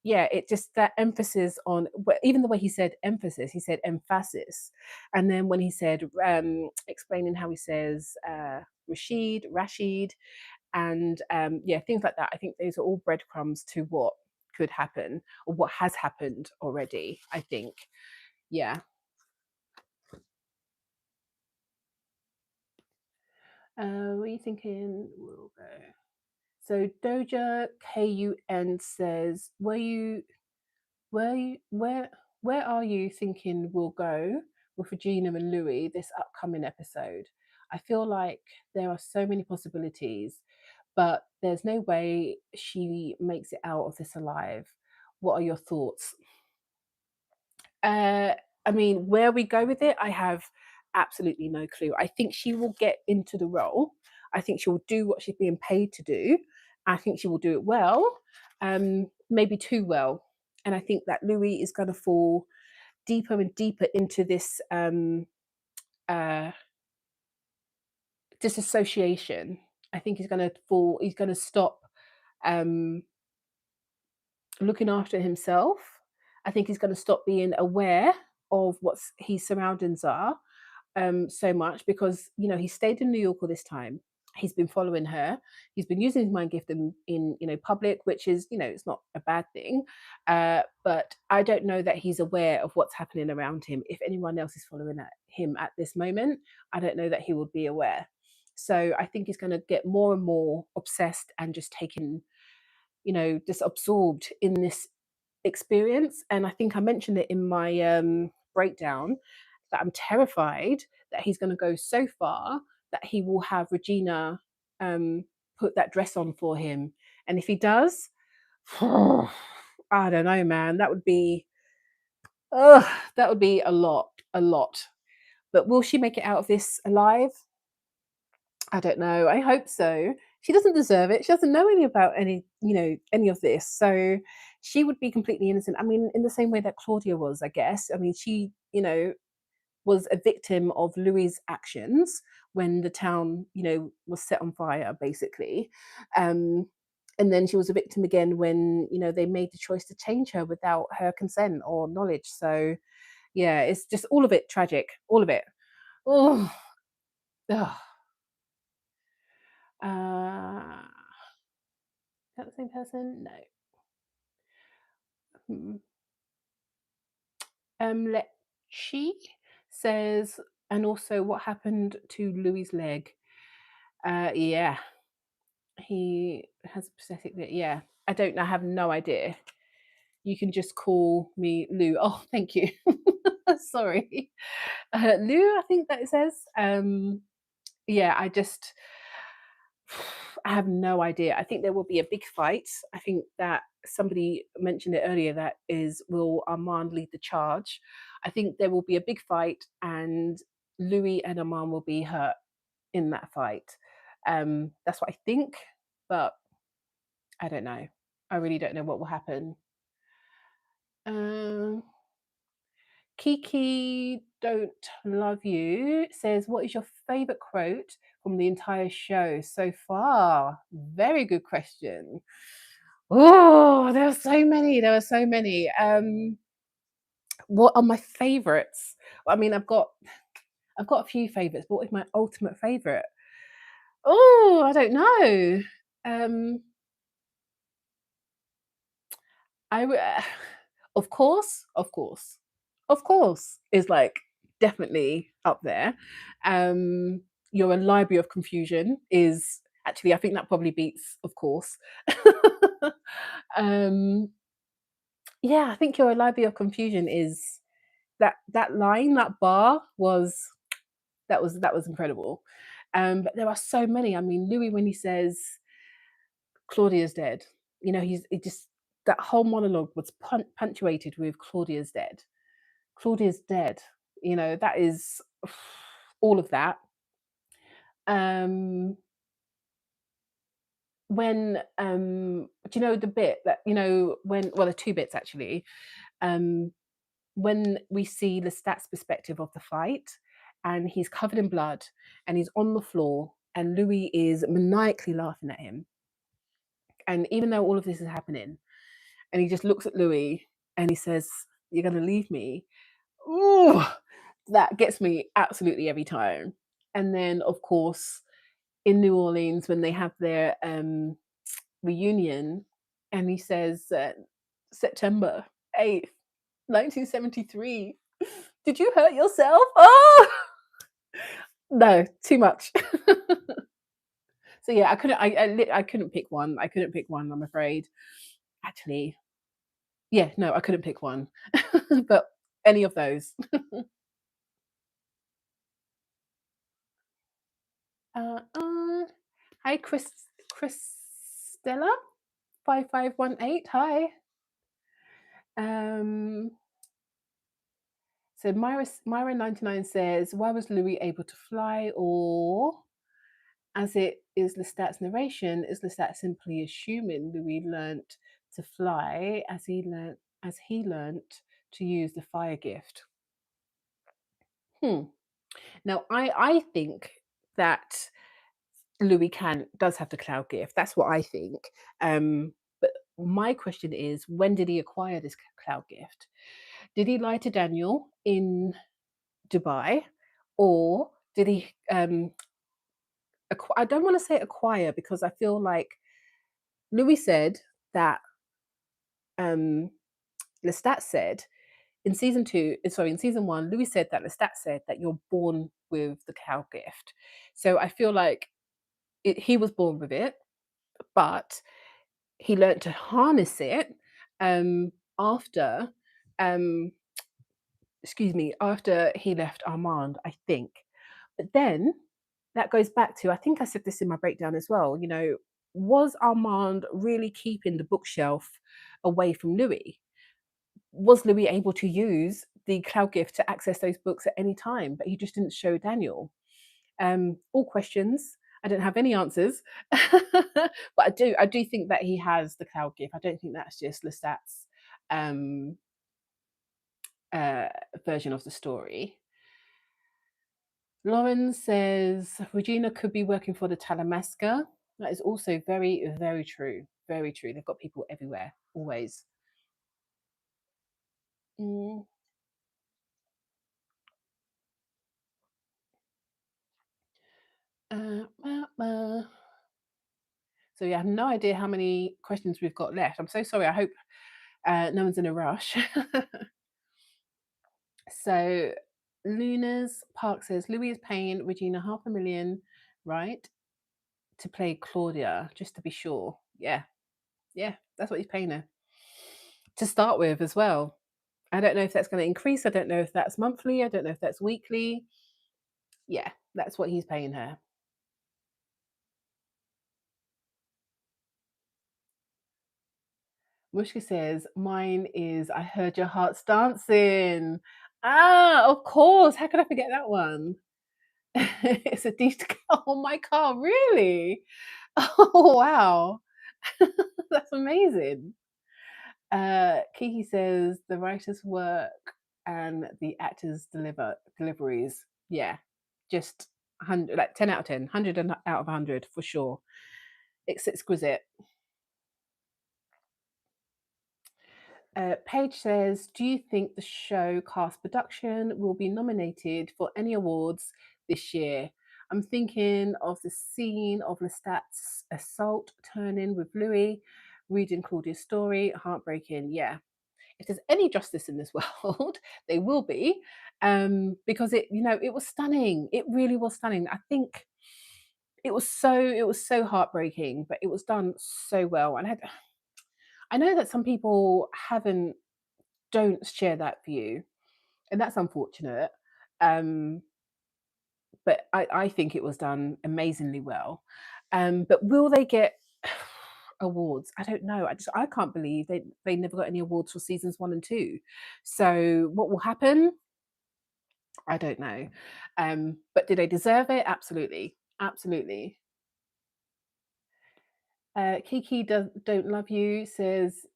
A: yeah, it just that emphasis on even the way he said emphasis, he said emphasis. And then when he said explaining how he says Rashid, and yeah, things like that. I think those are all breadcrumbs to what could happen or what has happened already. I think, yeah. What are you thinking? We'll go. So Doja KUN says, where are you thinking we'll go with Regina and Louis this upcoming episode? I feel like there are so many possibilities, but there's no way she makes it out of this alive. What are your thoughts? Uh, I mean, where we go with it, I have absolutely no clue. I think she will get into the role. I think she will do what she's being paid to do. I think she will do it well, maybe too well. And I think that Louis is going to fall deeper and deeper into this uh, disassociation. I think he's going to fall. He's going to stop um, looking after himself. I think he's going to stop being aware of what his surroundings are so much because he stayed in New York all this time. He's been following her. He's been using his mind gift in public, which is it's not a bad thing. But I don't know that he's aware of what's happening around him. If anyone else is following him at this moment, I don't know that he would be aware. So I think he's going to get more and more obsessed and just taking, just absorbed in this experience. And I think I mentioned it in my breakdown that I'm terrified that he's going to go so far that he will have Regina um, put that dress on for him. And if he does, I don't know, man. That would be a lot, a lot. But will she make it out of this alive? I don't know. I hope so. She doesn't deserve it. She doesn't know any of this. So she would be completely innocent. I mean, in the same way that Claudia was, I guess. I mean, she, was a victim of Louis's actions when the town, was set on fire, basically. Um, and then she was a victim again when, they made the choice to change her without her consent or knowledge. So yeah, it's just all of it tragic, all of it. Oh, ugh. Is that the same person? No. Hmm. Lechi says, and also what happened to Louis's leg? Yeah, he has a prosthetic leg. Yeah, I don't know. I have no idea. You can just call me Lou. Oh, thank you. Sorry, Lou. I think that it says. Yeah, I have no idea. I think there will be a big fight. I think that somebody mentioned it earlier. That is, will Armand lead the charge? I think there will be a big fight, and Louis and Armand will be hurt in that fight. That's what I think, but I don't know. I really don't know what will happen. Um, Kiki don't love you says, what is your favorite quote from the entire show so far? Very good question. Oh, there are so many. There are so many. What are my favorites? I mean, I've got a few favorites, but what is my ultimate favorite? Oh, I don't know. Um, I w- of course, of course is like definitely up there. You're a library of confusion is actually I think that probably beats of course. um, yeah, I think you're a library of confusion is that line that bar was that was incredible. But there are so many. I mean, Louis when he says Claudia's dead. He just that whole monologue was punctuated with Claudia's dead. Claudia's dead. That is all of that. Um, when do you know the bit that when there are two bits actually. Um, when we see Lestat's perspective of the fight, and he's covered in blood, and he's on the floor, and Louis is maniacally laughing at him. And even though all of this is happening, and he just looks at Louis and he says, "You're gonna leave me." Ooh, that gets me absolutely every time. And then, of course, in New Orleans when they have their reunion, and he says, September 8th, 1973. Did you hurt yourself? Oh no, too much. So yeah, I couldn't pick one. I couldn't pick one. I'm afraid. Actually, yeah, no, I couldn't pick one. But any of those. Uh, hi, Christella 5518. Hi. Um, so Myra 99 says, why was Louis able to fly? Or as it is Lestat's narration, is Lestat simply assuming Louis learnt to fly as he learnt to use the fire gift? Hmm. Now I think that Louis can does have the cloud gift. That's what I think. But my question is, when did he acquire this cloud gift? Did he lie to Daniel in Dubai, or did he? I don't want to say acquire, because I feel like Louis said that Lestat said in season two. Sorry, in season one, Louis said that Lestat said that you're born with the cloud gift. So I feel like he was born with it, but he learned to harness it after um after he left Armand, I think. But then that goes back to, I think I said this in my breakdown as well, was Armand really keeping the bookshelf away from Louis? Was Louis able to use the cloud gift to access those books at any time, but he just didn't show Daniel? All questions. I don't have any answers, but I do think that he has the cloud gift. I don't think that's just Lestat's um, uh, version of the story. Lauren says Regina could be working for the Talamasca. That is also very, very true. Very true. They've got people everywhere, always. Mm, uh, uh. So yeah, I have no idea how many questions we've got left. I'm so sorry. I hope no one's in a rush. So Luna's Park says Louis is paying Regina 500,000, right, to play Claudia, just to be sure. Yeah, yeah, that's what he's paying her to start with as well. I don't know if that's going to increase. I don't know if that's monthly. I don't know if that's weekly. Yeah, that's what he's paying her. Mushka says, mine is I heard your heart's dancing. Ah, of course. How could I forget that one? It's a detail on my car. Really? Oh, wow. That's amazing. Kiki says the writers work and the actors deliveries. Yeah, just 100, like 10 out of 10, 100 out of 100 for sure. It's exquisite. Paige says, do you think the show cast production will be nominated for any awards this year? I'm thinking of the scene of Lestat's assault turning with Louis, reading Claudia's story, heartbreaking. Yeah, if there's any justice in this world, they will be, because it was stunning. It really was stunning. I think it was so heartbreaking, but it was done so well. And I know that some people don't share that view, and that's unfortunate. Um, but I think it was done amazingly well. But will they get awards? I don't know. I can't believe they never got any awards for seasons 1 and 2. So what will happen? I don't know. But do they deserve it? Absolutely, absolutely. Kiki don't love you says,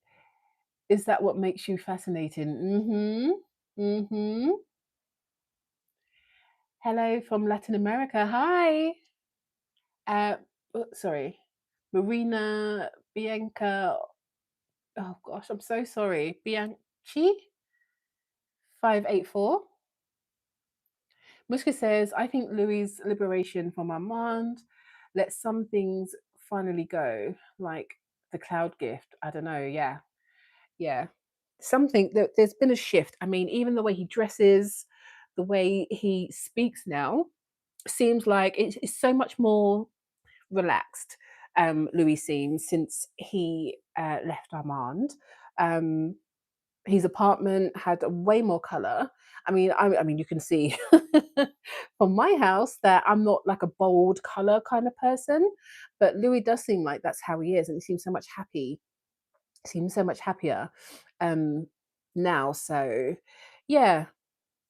A: is that what makes you fascinating? Mm-hmm. Hello from Latin America. Hi. Sorry. Marina Bianca. Oh gosh, I'm so sorry. Bianchi 584. Mushka says, I think Louis' liberation from Armand let some things finally go, like the cloud gift. I don't know. Yeah. Yeah. Something that there's been a shift. I mean, even the way he dresses, the way he speaks now seems like it's so much more relaxed. Louis seems since he left Armand. Um, his apartment had way more color. I mean, you can see from my house that I'm not like a bold color kind of person, but Louis does seem like that's how he is, and he seems so much happy. Seems so much happier um, now. So, yeah,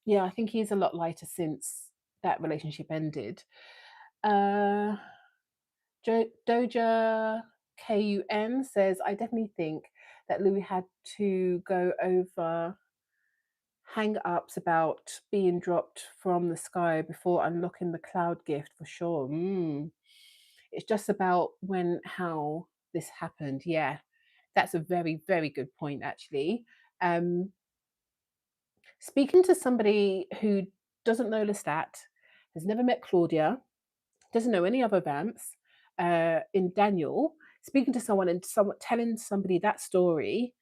A: yeah, I think he's a lot lighter since that relationship ended. Uh, Doja Kun says, I definitely think that Louis had to go over hang ups about being dropped from the sky before unlocking the cloud gift for sure. It's just about when, how this happened. Yeah, that's a very, very good point, actually. Um, Speaking to somebody who doesn't know Lestat, has never met Claudia, doesn't know any other vamps, in Daniel, speaking to someone and someone telling somebody that story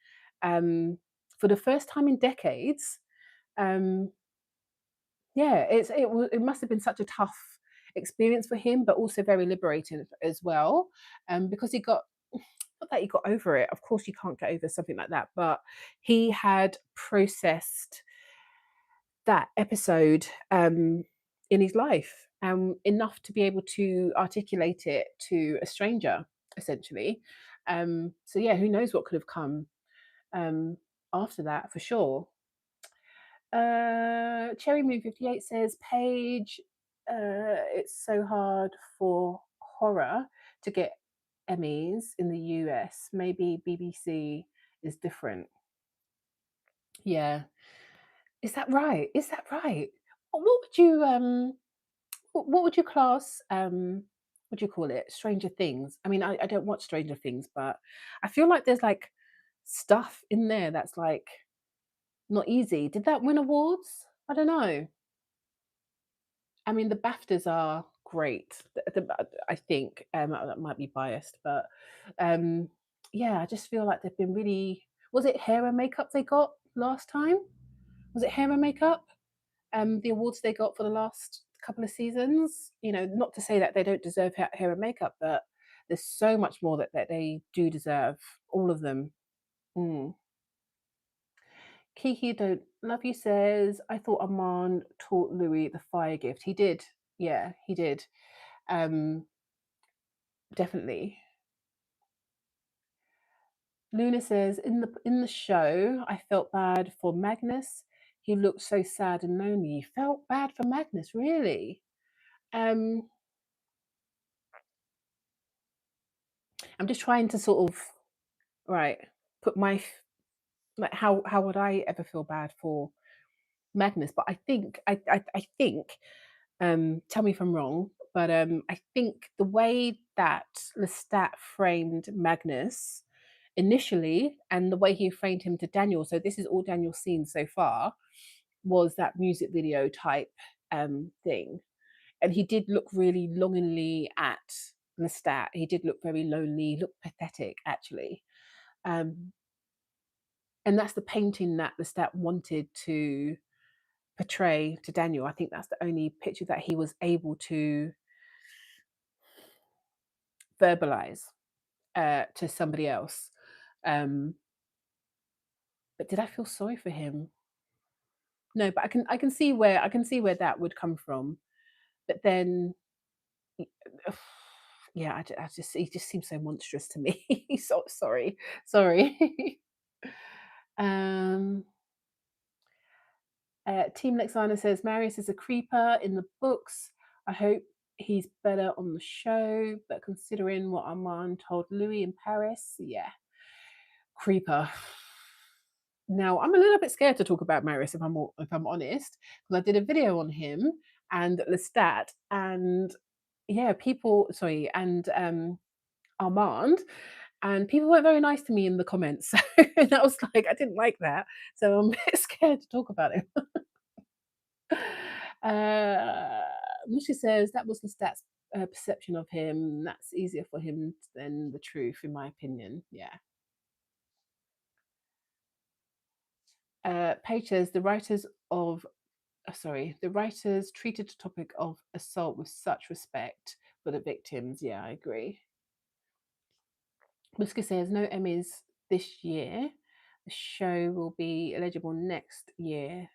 A: um, for the first time in decades, um, yeah, it must have been such a tough experience for him, but also very liberating as well, because he got not that he got over it. Of course, you can't get over something like that, but he had processed that episode in his life enough to be able to articulate it to a stranger, essentially. So yeah, who knows what could have come um, after that for sure. Cherry Moon 58 says, Paige, it's so hard for horror to get Emmys in the US. Maybe BBC is different. Yeah. Is that right? Is that right? What would you what would you class what do you call it? Stranger Things. I mean, I don't watch Stranger Things, but I feel like there's like stuff in there that's like not easy. Did that win awards? I don't know. I mean, the BAFTAs are great. I think that might be biased, but um, yeah, I just feel like they've been really. Was it hair and makeup they got last time? Was it hair and makeup? The awards they got for the last couple of seasons. You know, not to say that they don't deserve hair and makeup, but there's so much more that they do deserve. All of them. Mm. Kiki don't love you says I thought Armand taught Louis the fire gift. He did. Yeah, he did. Um, definitely. Luna says in the show, I felt bad for Magnus. He looked so sad and lonely. You felt bad for Magnus, really? Um, I'm just trying to sort of right put like how would I ever feel bad for Magnus? But I think tell me if I'm wrong, but I think the way that Lestat framed Magnus initially and the way he framed him to Daniel, so this is all Daniel's seen so far, was that music video type thing. And he did look really longingly at Lestat. He did look very lonely, looked pathetic actually. Um, and that's the painting that Lestat wanted to portray to Daniel. I think that's the only picture that he was able to verbalize to somebody else. Um, but did I feel sorry for him? No, but I can see where that would come from. But then, yeah, I just he just seems so monstrous to me. So sorry, sorry. um, Team Lexana says Marius is a creeper in the books. I hope he's better on the show, but considering what Armand told Louis in Paris, yeah, creeper. Now I'm a little bit scared to talk about Maris if I'm honest, because I did a video on him and Lestat and yeah, people sorry, and Armand, and people weren't very nice to me in the comments. So that was like I didn't like that. So I'm a bit scared to talk about it. Uh, Musha says that was the stats perception of him. That's easier for him than the truth, in my opinion. Yeah. Paige says the writers treated the topic of assault with such respect for the victims. Yeah, I agree. Muska says no Emmys this year. The show will be eligible next year,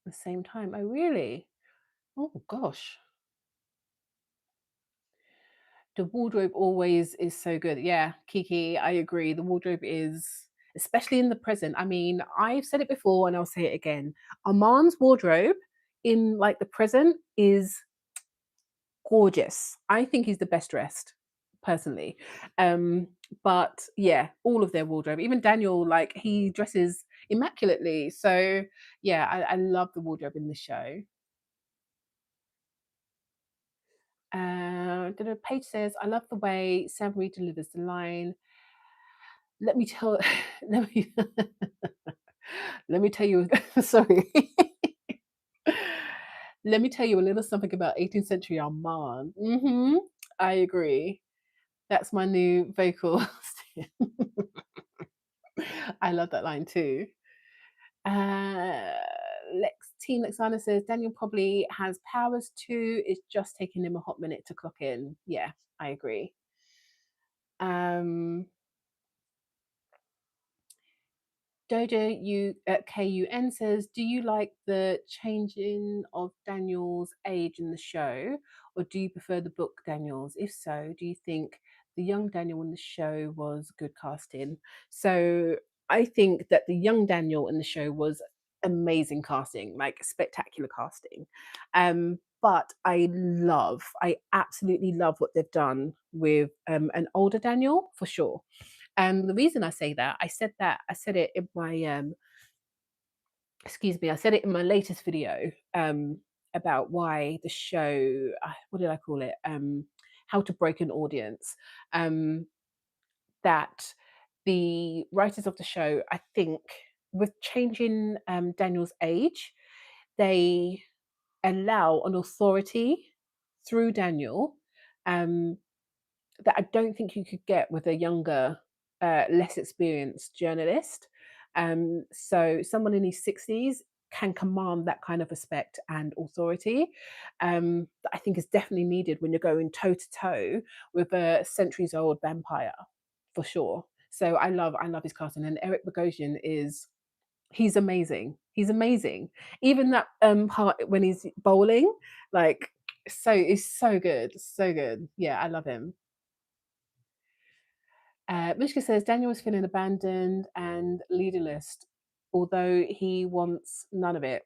A: the same time. Oh, really? Oh gosh. The wardrobe always is so good. Yeah, Kiki, I agree. The wardrobe is, especially in the present. I mean, I've said it before and I'll say it again. Armand's wardrobe in like the present is gorgeous. I think he's the best dressed personally. Um, but yeah, all of their wardrobe, even Daniel, like he dresses immaculately. So yeah, I love the wardrobe in the show. Paige says, I love the way Sam Reed delivers the line. Let me tell let me let me tell you sorry. Let me tell you a little something about 18th century Armand. I agree. That's my new vocal. I love that line too. Uh, Teen Lexana says Daniel probably has powers too. It's just taking him a hot minute to clock in. Yeah, I agree. Um, Doja KUN says, do you like the changing of Daniel's age in the show, or do you prefer the book Daniel's? If so, do you think the young Daniel in the show was good casting? So I think that the young Daniel in the show was amazing casting, like spectacular casting. But I absolutely love what they've done with an older Daniel for sure. And the reason I say that, I said it in my excuse me, I said it in my latest video about why the show, what did I call it? How to break an audience. Um, that the writers of the show, I think, with changing Daniel's age, they allow an authority through Daniel um, that I don't think you could get with a younger, less experienced journalist. So someone in his 60s can command that kind of respect and authority that I think is definitely needed when you're going toe to toe with a centuries old vampire, for sure. So I love his casting, and Eric Bogosian is he's amazing. He's amazing. Even that part when he's bowling, like it's so good, so good. Yeah, I love him. Mishka says Daniel was feeling abandoned and leaderless, although he wants none of it.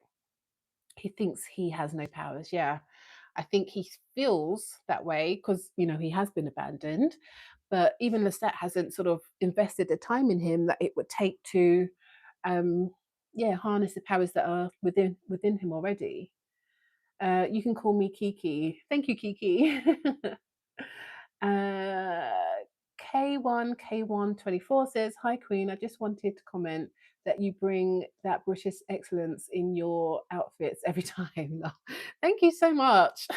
A: He thinks he has no powers. Yeah, I think he feels that way because he has been abandoned. But even Lestat hasn't sort of invested the time in him that it would take to, um, yeah, harness the powers that are within him already. You can call me Kiki. Thank you, Kiki. Uh, K1K124 says, Hi Queen, I just wanted to comment that you bring that British excellence in your outfits every time. Thank you so much.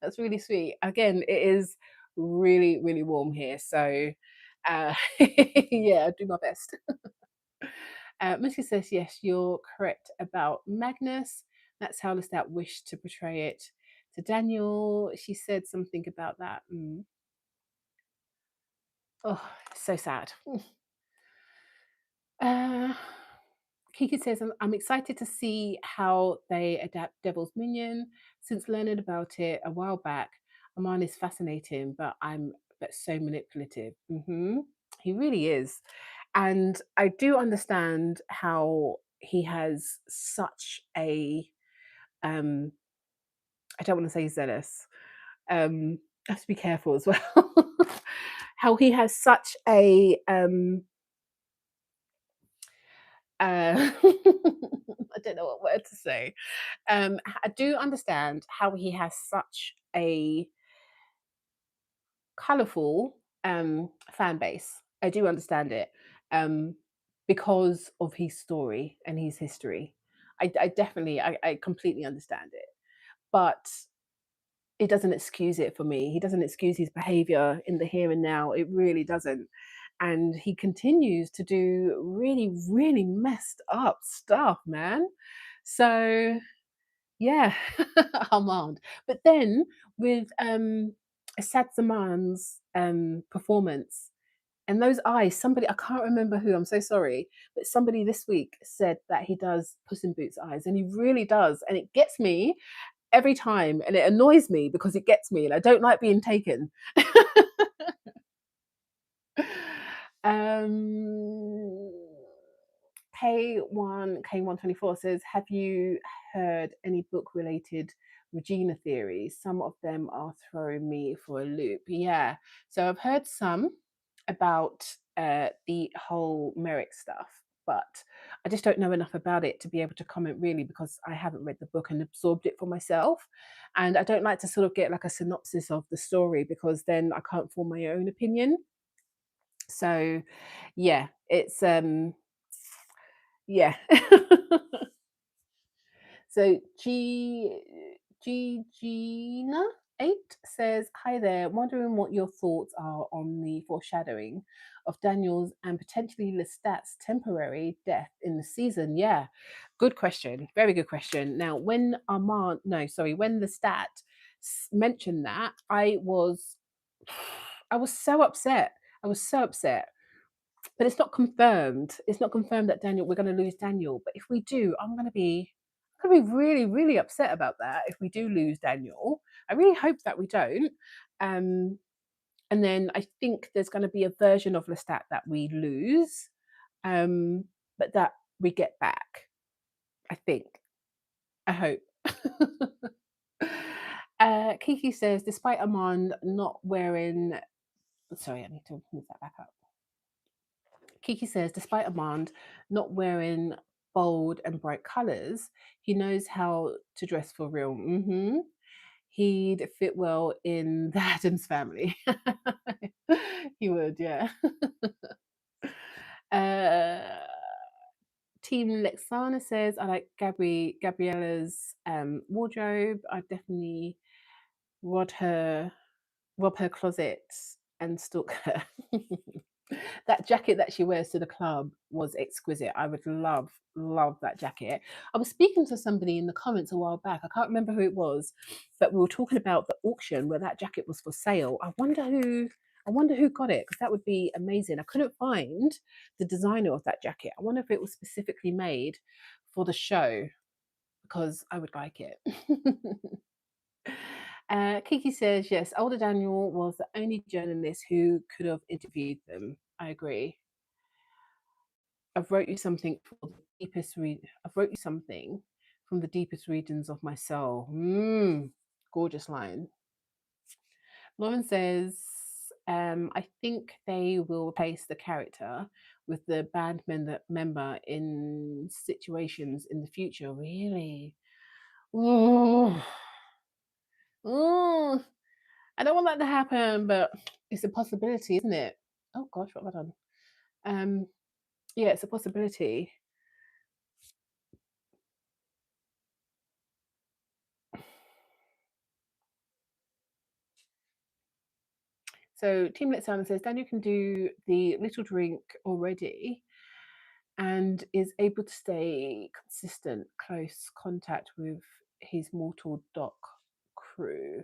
A: That's really sweet. Again, it is really, really warm here. So, yeah, I'll do my best. Missy says, yes, you're correct about Magnus. That's how Lestat wished to portray it to Daniel. She said something about that. Oh, so sad. Uh, Kiki says, I'm excited to see how they adapt Devil's Minion. Since learning about it a while back, Aman is fascinating, but so manipulative. He really is. And I do understand how he has such a, um, I don't want to say zealous, I have to be careful as well. How he has such a I don't know what word to say. I do understand how he has such a colourful fan base. I do understand it um, because of his story and his history. I definitely, I completely understand it. But it doesn't excuse it for me. He doesn't excuse his behavior in the here and now. It really doesn't. And he continues to do really, really messed up stuff, man. So yeah, Armand. But then with Assad Zaman's performance and those eyes, somebody, I can't remember who, I'm so sorry, but somebody this week said that he does Puss in Boots eyes, and he really does. And it gets me every time, and it annoys me because it gets me, and I don't like being taken. um, K124 says, have you heard any book related Regina theories? Some of them are throwing me for a loop. Yeah, so I've heard some about the whole Merrick stuff, but I just don't know enough about it to be able to comment really, because I haven't read the book and absorbed it for myself. And I don't like to sort of get like a synopsis of the story, because then I can't form my own opinion. So yeah, it's yeah. So Gina 8 says, hi there, wondering what your thoughts are on the foreshadowing of Daniel's and potentially Lestat's temporary death in the season. Yeah, good question. Very good question. Now, when when Lestat mentioned that, I was so upset. I was so upset. But it's not confirmed. It's not confirmed that Daniel, we're going to lose Daniel. But if we do, I'm going to be really, really upset about that. If we do lose Daniel, I really hope that we don't. Um, and then I think there's going to be a version of Lestat that we lose, but that we get back. I think. I hope. Kiki says, despite Armand not wearing, sorry, I need to move that back up. Kiki says, despite Armand not wearing bold and bright colours, he knows how to dress for real. He'd fit well in the Adams family. He would, yeah. uh, Team Lexana says, I like Gabriella's wardrobe. I definitely rob her closet and stalk her. That jacket that she wears to the club was exquisite. I would love that jacket. I was speaking to somebody in the comments a while back. I can't remember who it was, but we were talking about the auction where that jacket was for sale. I wonder who got it, because that would be amazing. I couldn't find the designer of that jacket. I wonder if it was specifically made for the show, because I would like it. Kiki says, yes, older Daniel was the only journalist who could have interviewed them. I agree. I've wrote you something for the I've wrote you something from the deepest regions of my soul. Gorgeous line. Lauren says, I think they will replace the character with the band member in situations in the future. Really? Oh, oh, I don't want that to happen, but it's a possibility, isn't it? Oh gosh, what have I done? Yeah, it's a possibility. So Team Let Simon says Daniel can do the little drink already and is able to stay consistent, close contact with his mortal doc crew.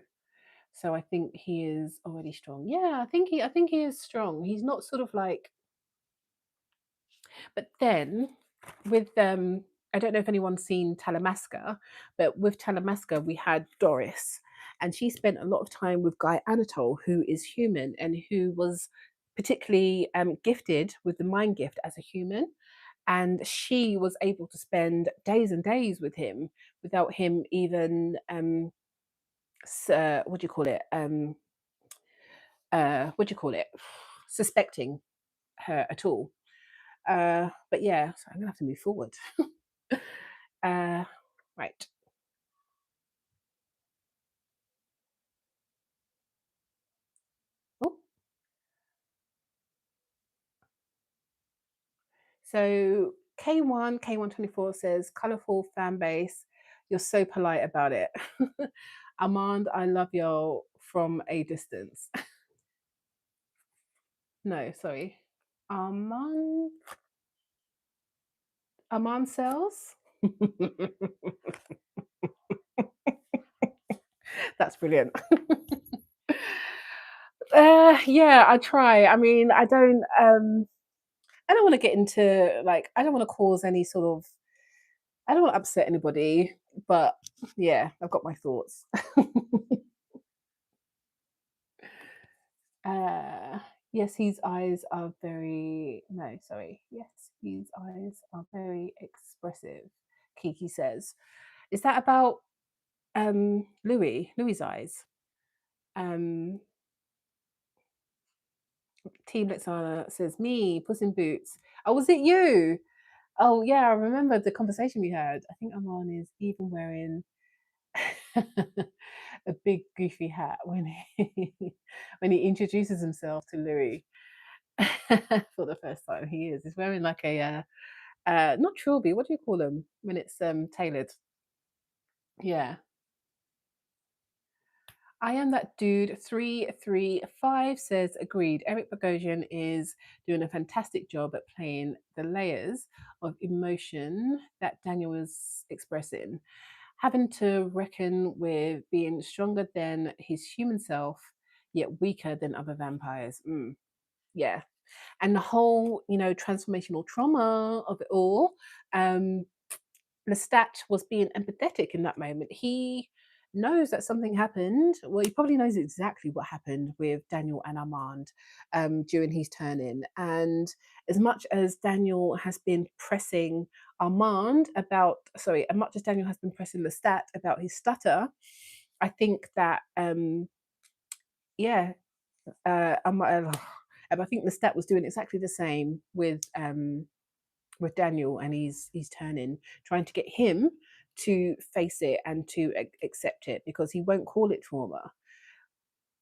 A: So I think he is already strong. Yeah, I think he is strong. He's not sort of like, but then with I don't know if anyone's seen Talamasca, but with Talamasca we had Doris, and she spent a lot of time with Guy Anatole, who is human and who was particularly gifted with the mind gift as a human. And she was able to spend days and days with him without him even what do you call it? What do you call it? Suspecting her at all. But yeah, so I'm gonna have to move forward. Right. Oh, so K124 says, colorful fan base. You're so polite about it. Armand, I love y'all from a distance. No, sorry. Armand Armand sells? That's brilliant. Yeah, I try. I mean, I don't want to get into like I don't want to cause any sort of I don't want to upset anybody, but yeah, I've got my thoughts. uh yes, his eyes are very no, sorry. Yes, his eyes are very expressive, Kiki says. Is that about Louis' eyes? Um Team Lexana says, me, Puss in Boots. Oh, was it you? Oh, yeah, I remember the conversation we had. I think Armand is even wearing a big goofy hat when he when he introduces himself to Louis for the first time. He is. He's wearing like a not trilby. What do you call them when it's tailored? Yeah. I am that dude. 335 says agreed. Eric Bogosian is doing a fantastic job at playing the layers of emotion that Daniel was expressing, having to reckon with being stronger than his human self, yet weaker than other vampires. Yeah, and the whole transformational trauma of it all. Um, Lestat was being empathetic in that moment. He knows that something happened. Well, he probably knows exactly what happened with Daniel and Armand during his turn in. And as much as Daniel has been pressing Armand about, sorry, as much as Daniel has been pressing Lestat about his stutter, I think that, yeah, I think Lestat was doing exactly the same with Daniel and he's turning, trying to get him to face it and to accept it because he won't call it trauma.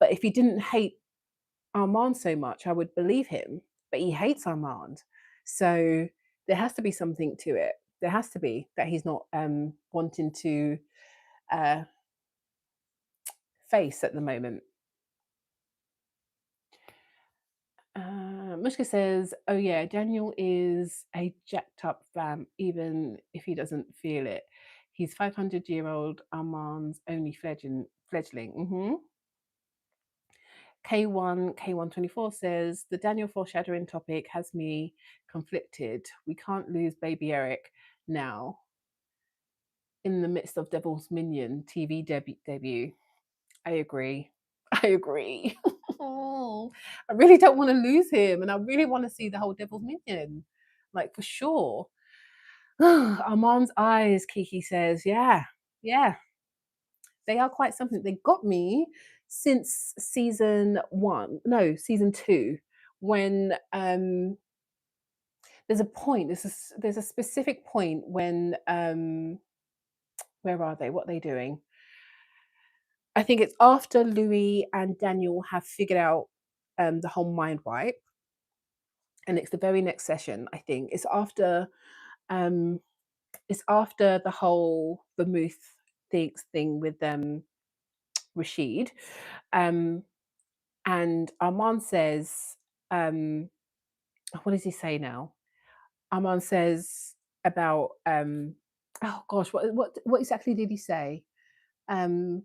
A: But if he didn't hate Armand so much, I would believe him. But he hates Armand, so there has to be something to it. There has to be that he's not wanting to uh, face at the moment. Mushka says, "Oh yeah, Daniel is a jacked up vamp, even if he doesn't feel it. He's 500-year-old Armand's only fledgling." K124 says, "The Daniel foreshadowing topic has me conflicted. We can't lose baby Eric now in the midst of Devil's Minion TV debut." I agree. I agree. I really don't want to lose him, and I really want to see the whole Devil's Minion, like for sure. Armand's eyes, Kiki says, yeah, yeah, they are quite something. They got me since season one, no, season two, when there's a point. There's a specific point when where are they? What are they doing? I think it's after Louis and Daniel have figured out the whole mind wipe, and it's the very next session. I think um, it's after the whole vermouth thing with Rashid, um, and Armand says, um, what does he say now? Armand says about oh gosh, what exactly did he say? Um,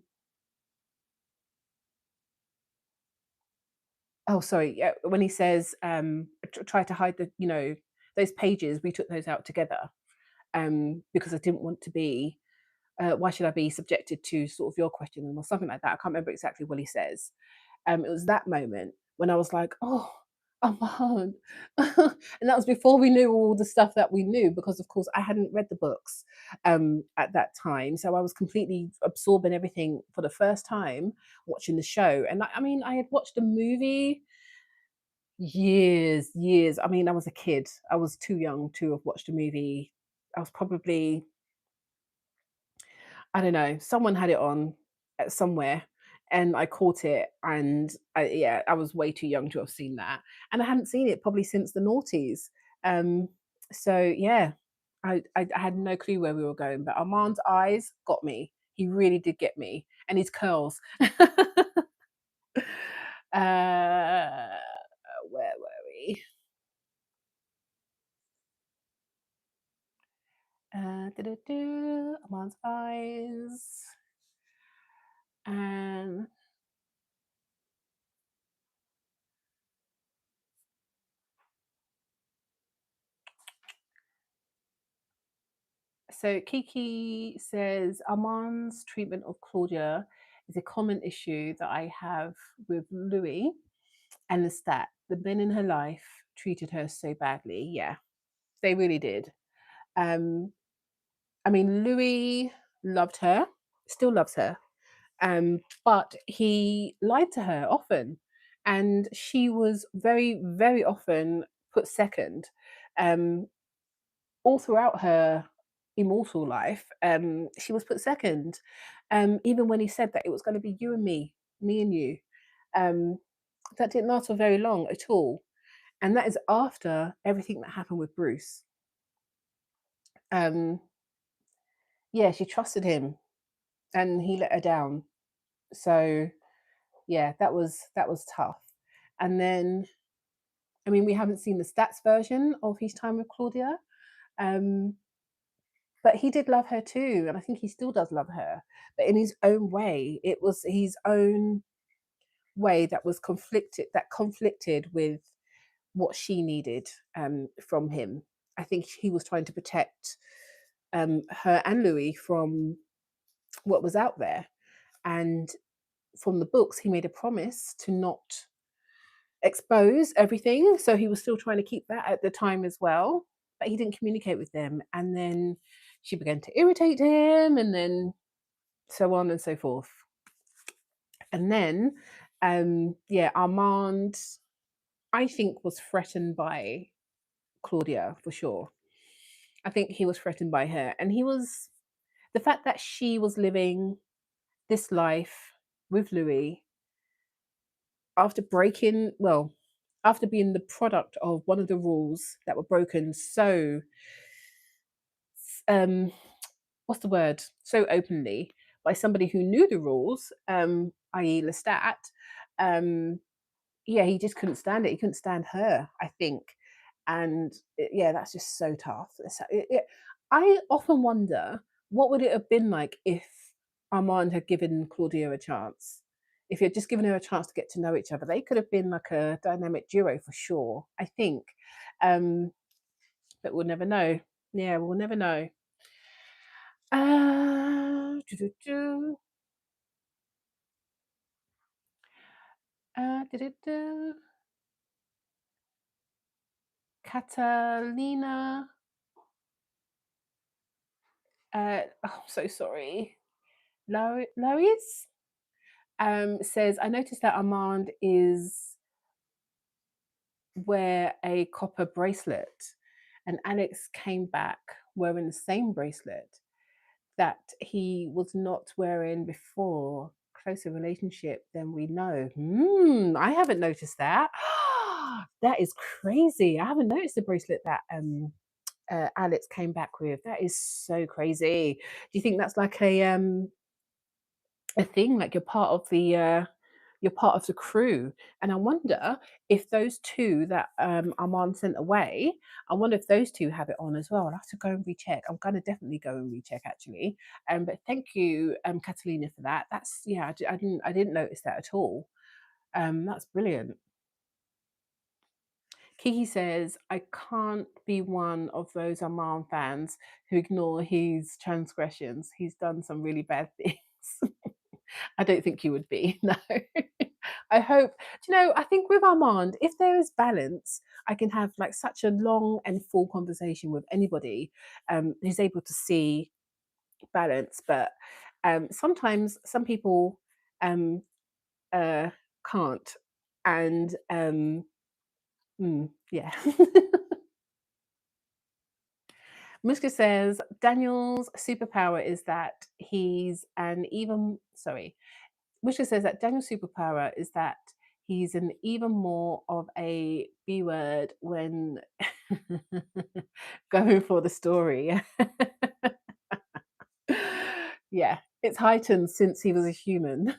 A: oh sorry, yeah, when he says try to hide the those pages, we took those out together because I didn't want to be why should I be subjected to sort of your question or something like that. I can't remember exactly what he says. It was that moment when I was like, oh, Armand. And that was before we knew all the stuff that we knew, because of course I hadn't read the books at that time. So I was completely absorbing everything for the first time watching the show. And I mean, I had watched the movie Years. I mean, I was a kid. I was too young to have watched a movie. I was probably, I don't know, someone had it on somewhere and I caught it. And yeah, I was way too young to have seen that. And I hadn't seen it probably since the noughties. Um, so yeah, I had no clue where we were going, but Armand's eyes got me. He really did get me. And his curls. Where were we? Armand's eyes. And so Kiki says Armand's treatment of Claudia is a common issue that I have with Louis and the stat. The men in her life treated her so badly. Yeah, they really did. Um, I mean, Louis loved her, still loves her, but he lied to her often, and she was very, very often put second. Um, all throughout her immortal life, she was put second. Even when he said that it was going to be you and me and you, um, that didn't last for very long at all. And that is after everything that happened with Bruce. Um, yeah, she trusted him, and he let her down. So yeah, that was tough. And then, I mean, we haven't seen the stats version of his time with Claudia, um, but he did love her too, and I think he still does love her, but in his own way. It was his own way that conflicted with what she needed from him. I think he was trying to protect her and Louis from what was out there, and from the books, he made a promise to not expose everything. So he was still trying to keep that at the time as well, but he didn't communicate with them. And then she began to irritate him, and then so on and so forth. And then, yeah, Armand, I think, was threatened by Claudia for sure. I think he was threatened by her. And he was, the fact that she was living this life with Louis after breaking, well, after being the product of one of the rules that were broken so, um, what's the word, so openly by somebody who knew the rules, i.e. Lestat, um, yeah, he just couldn't stand it. He couldn't stand her, I think. And yeah, that's just so tough. I often wonder what would it have been like if Armand had given Claudia a chance. If he had just given her a chance to get to know each other, they could have been like a dynamic duo for sure, I think. Um, but we'll never know. Yeah, we'll never know. Doo-doo-doo. Doo-doo-doo. Catalina. Oh, I'm so sorry. Lois says, I noticed that Armand is wear a copper bracelet, and Alex came back wearing the same bracelet that he was not wearing before. Closer relationship than we know. I haven't noticed that. That is crazy. I haven't noticed the bracelet that Alex came back with. That is so crazy. Do you think that's like a thing, like you're part of the crew? And I wonder if those two that Armand sent away, I wonder if those two have it on as well. I'll have to go and recheck. I'm gonna definitely go and recheck actually. But thank you, Catalina, for that. That's, yeah, I didn't notice that at all. That's brilliant. Kiki says, I can't be one of those Armand fans who ignore his transgressions. He's done some really bad things. I don't think you would be. No. I hope, do you know, I think with Armand, if there is balance, I can have like such a long and full conversation with anybody who's able to see balance. But sometimes some people um, uh, can't. And Yeah. Muska says Daniel's superpower is that he's an even sorry. Muska says that Daniel's superpower is that he's an even more of a B word when going for the story. Yeah, it's heightened since he was a human.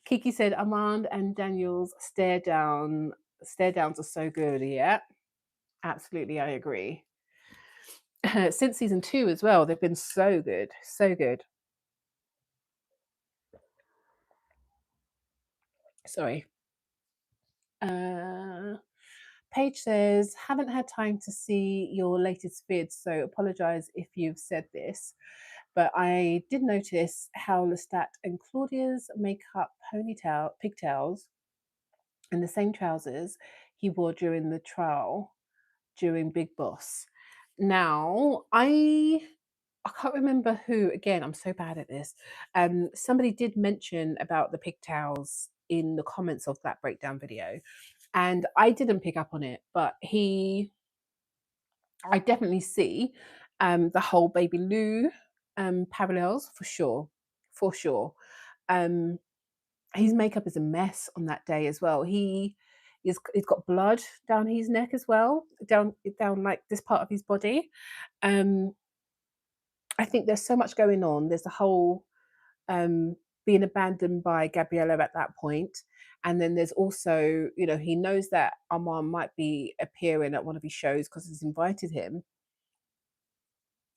A: Kiki said Armand and Daniel's stare downs are so good. Yeah, absolutely, I agree. Since season 2 as well, they've been so good, so good. Sorry. Uh, Paige says, haven't had time to see your latest vid, so apologize if you've said this, but I did notice how Lestat and Claudia's makeup pigtails, and the same trousers he wore during the trial during Big Boss. Now, I can't remember who. Again, I'm so bad at this. Somebody did mention about the pigtails in the comments of that breakdown video, and I didn't pick up on it. But I definitely see the whole Baby Lou parallels for sure. Um, his makeup is a mess on that day as well. He's got blood down his neck as well, down like this part of his body. Um, I think there's so much going on. There's the whole being abandoned by Gabriella at that point. And then there's also, he knows that Armand might be appearing at one of his shows because he's invited him.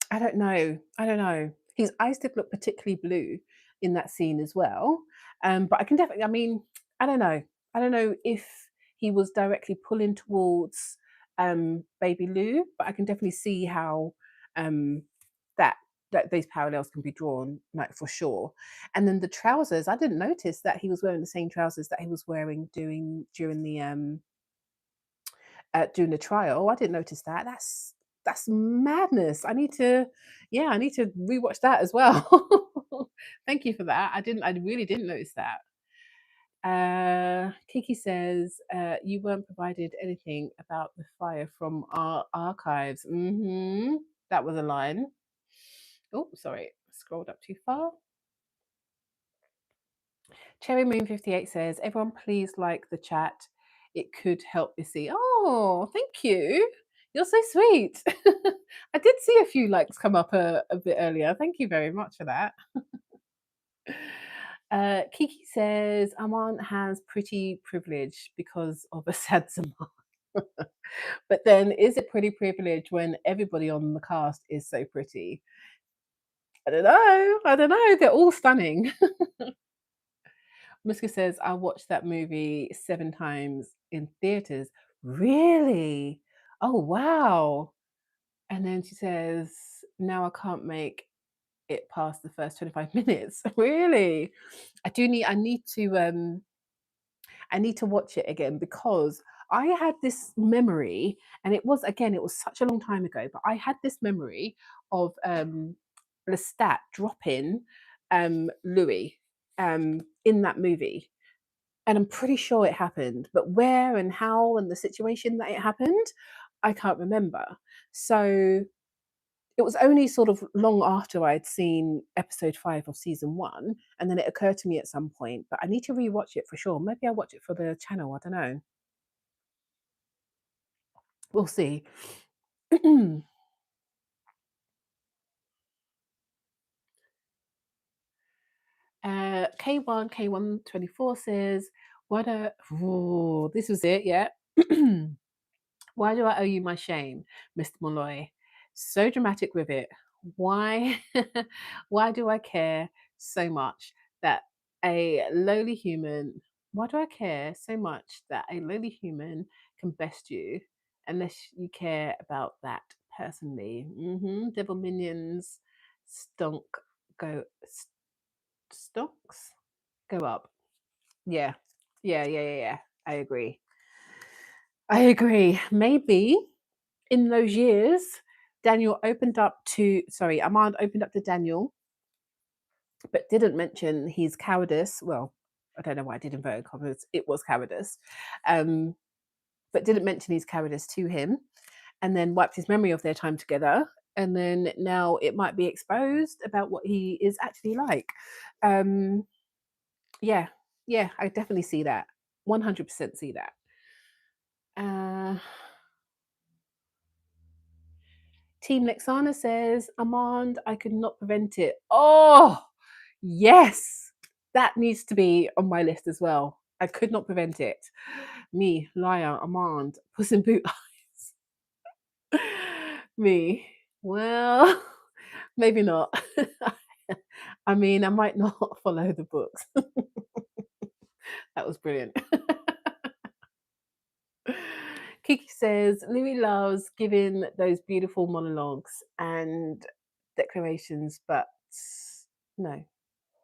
A: I don't know. I don't know. His eyes did look particularly blue in that scene as well. But I can definitely, I mean, I don't know. I don't know if he was directly pulling towards Baby Lou, but I can definitely see how um, that those parallels can be drawn, like for sure. And then the trousers, I didn't notice that he was wearing the same trousers that he was wearing during the trial. I didn't notice that. That's madness. I need to rewatch that as well. Thank you for that. I really didn't notice that. Kiki says, you weren't provided anything about the fire from our archives. That was a line. Oh, sorry, scrolled up too far. Cherry Moon 58 says, everyone please like the chat. It could help Bisi. Oh, thank you. You're so sweet. I did see a few likes come up a bit earlier. Thank you very much for that. Kiki says, Aman has pretty privilege because of a sad Zaman. But then, is it pretty privilege when everybody on the cast is so pretty? I don't know. I don't know. They're all stunning. Muska says, I watched that movie 7 times in theaters. Really? Oh, wow. And then she says, now I can't make it past the first 25 minutes. Really? I need to watch it again because I had this memory, and it was such a long time ago, but I had this memory of Lestat dropping Louis in that movie. And I'm pretty sure it happened, but where and how and the situation that it happened, I can't remember. So it was only sort of long after I'd seen episode 5 of season 1, and then it occurred to me at some point, but I need to rewatch it for sure. Maybe I'll watch it for the channel, I don't know. We'll see. K124 says, what a this was it, yeah. Why do I owe you my shame, Mr. Molloy? So dramatic with it. Why why do I care so much that a lowly human why do I care so much that a lowly human can best you unless you care about that personally? Devil minions stunk go stonks go up. Yeah. Yeah. I agree. I agree. Maybe in those years, Armand opened up to Daniel, but didn't mention his cowardice. Well, I don't know why I did inverted commas. It was cowardice, but didn't mention his cowardice to him, and then wiped his memory of their time together. And then now it might be exposed about what he is actually like. Um, yeah, yeah, I definitely see that. 100% see that. Uh, Team Lexana says, Armand, I could not prevent it. Oh, yes, that needs to be on my list as well. I could not prevent it. Me, liar, Armand, Puss in Boot eyes. Me, well, maybe not. I mean, I might not follow the books. That was brilliant. Kiki says Louis loves giving those beautiful monologues and declarations, but no,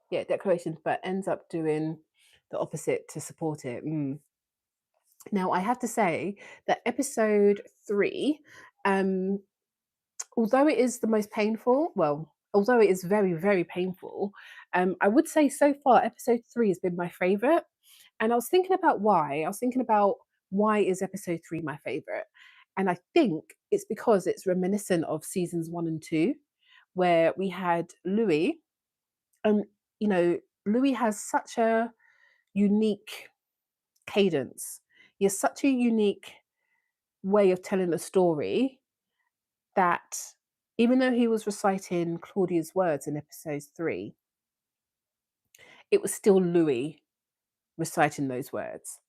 A: yeah, declarations, but ends up doing the opposite to support it. Now, I have to say that episode 3, um, although it is the most painful, well, although it is very, very painful, I would say so far episode 3 has been my favorite. And I was thinking about why. I was thinking about why is episode 3 my favorite? And I think it's because it's reminiscent of seasons 1 and 2, where we had Louis. And, you know, Louis has such a unique cadence. He has such a unique way of telling a story that even though he was reciting Claudia's words in episode 3, it was still Louis reciting those words.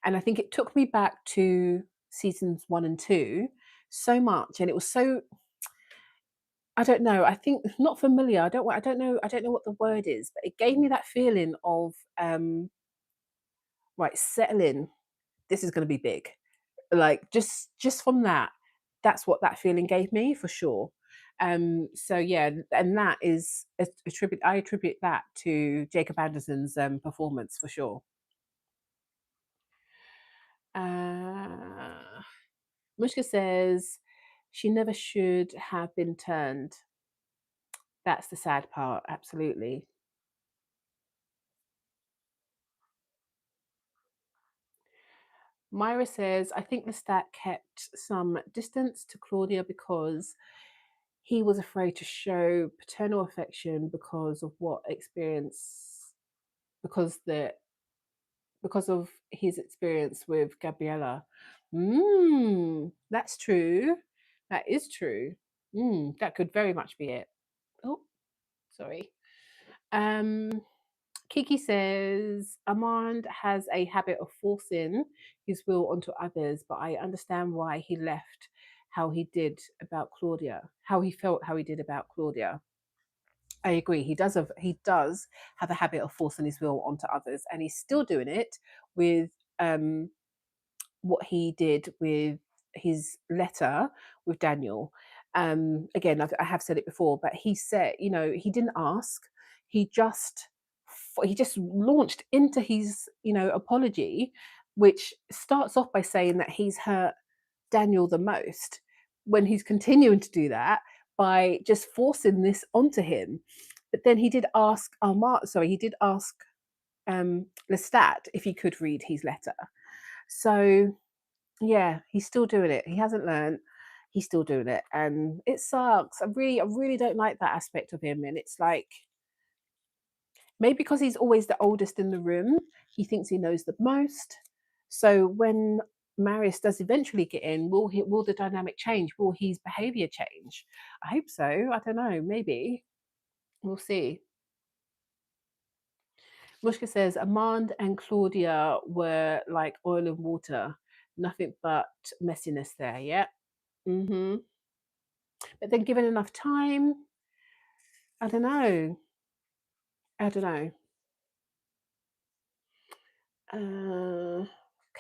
A: And I think it took me back to seasons 1 and 2 so much, and it was so, I don't know, I think not familiar. I don't know what the word is, but it gave me that feeling of right, settling. This is going to be big. Like just from that, that's what that feeling gave me for sure. So yeah, and that is I attribute that to Jacob Anderson's performance for sure. uh Mushka says she never should have been turned. That's the sad part, absolutely. Myra says, I think Lestat kept some distance to Claudia because he was afraid to show paternal affection because of what experience, because the because of his experience with Gabriella. That's true. That is true. That could very much be it. Oh, sorry. Um, Kiki says Armand has a habit of forcing his will onto others, but I understand why he left how he did about Claudia, how he felt, how he did about Claudia. I agree. He does have a habit of forcing his will onto others, and he's still doing it with um, what he did with his letter with Daniel. Again, I have said it before, but he said, you know, he didn't ask. He just he just launched into his, you know, apology, which starts off by saying that he's hurt Daniel the most. When he's continuing to do that by just forcing this onto him, but then he did ask Armand. Sorry, he did ask Lestat if he could read his letter. So yeah, he's still doing it. He hasn't learned. He's still doing it, and it sucks. I really don't like that aspect of him. And it's like maybe because he's always the oldest in the room, he thinks he knows the most. So when Marius does eventually get in, will the dynamic change? Will his behaviour change? I hope so. I don't know. Maybe we'll see. Mushka says Amand and Claudia were like oil and water, nothing but messiness there. Yeah. Hmm. But then given enough time, I don't know. I don't know.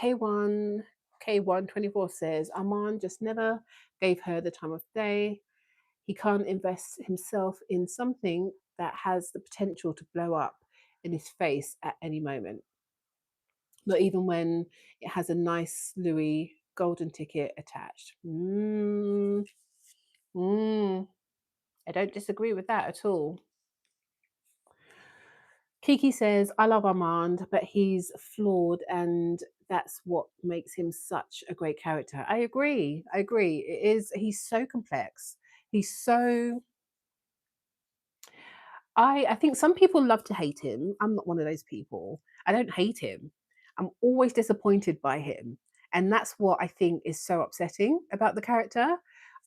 A: K1 K124 says Armand just never gave her the time of day. He can't invest himself in something that has the potential to blow up in his face at any moment. Not even when it has a nice Louis golden ticket attached. I don't disagree with that at all. Kiki says, I love Armand, but he's flawed and that's what makes him such a great character. I agree. I agree. It is, he's so complex. He's so I think some people love to hate him. I'm not one of those people. I don't hate him. I'm always disappointed by him. And that's what I think is so upsetting about the character.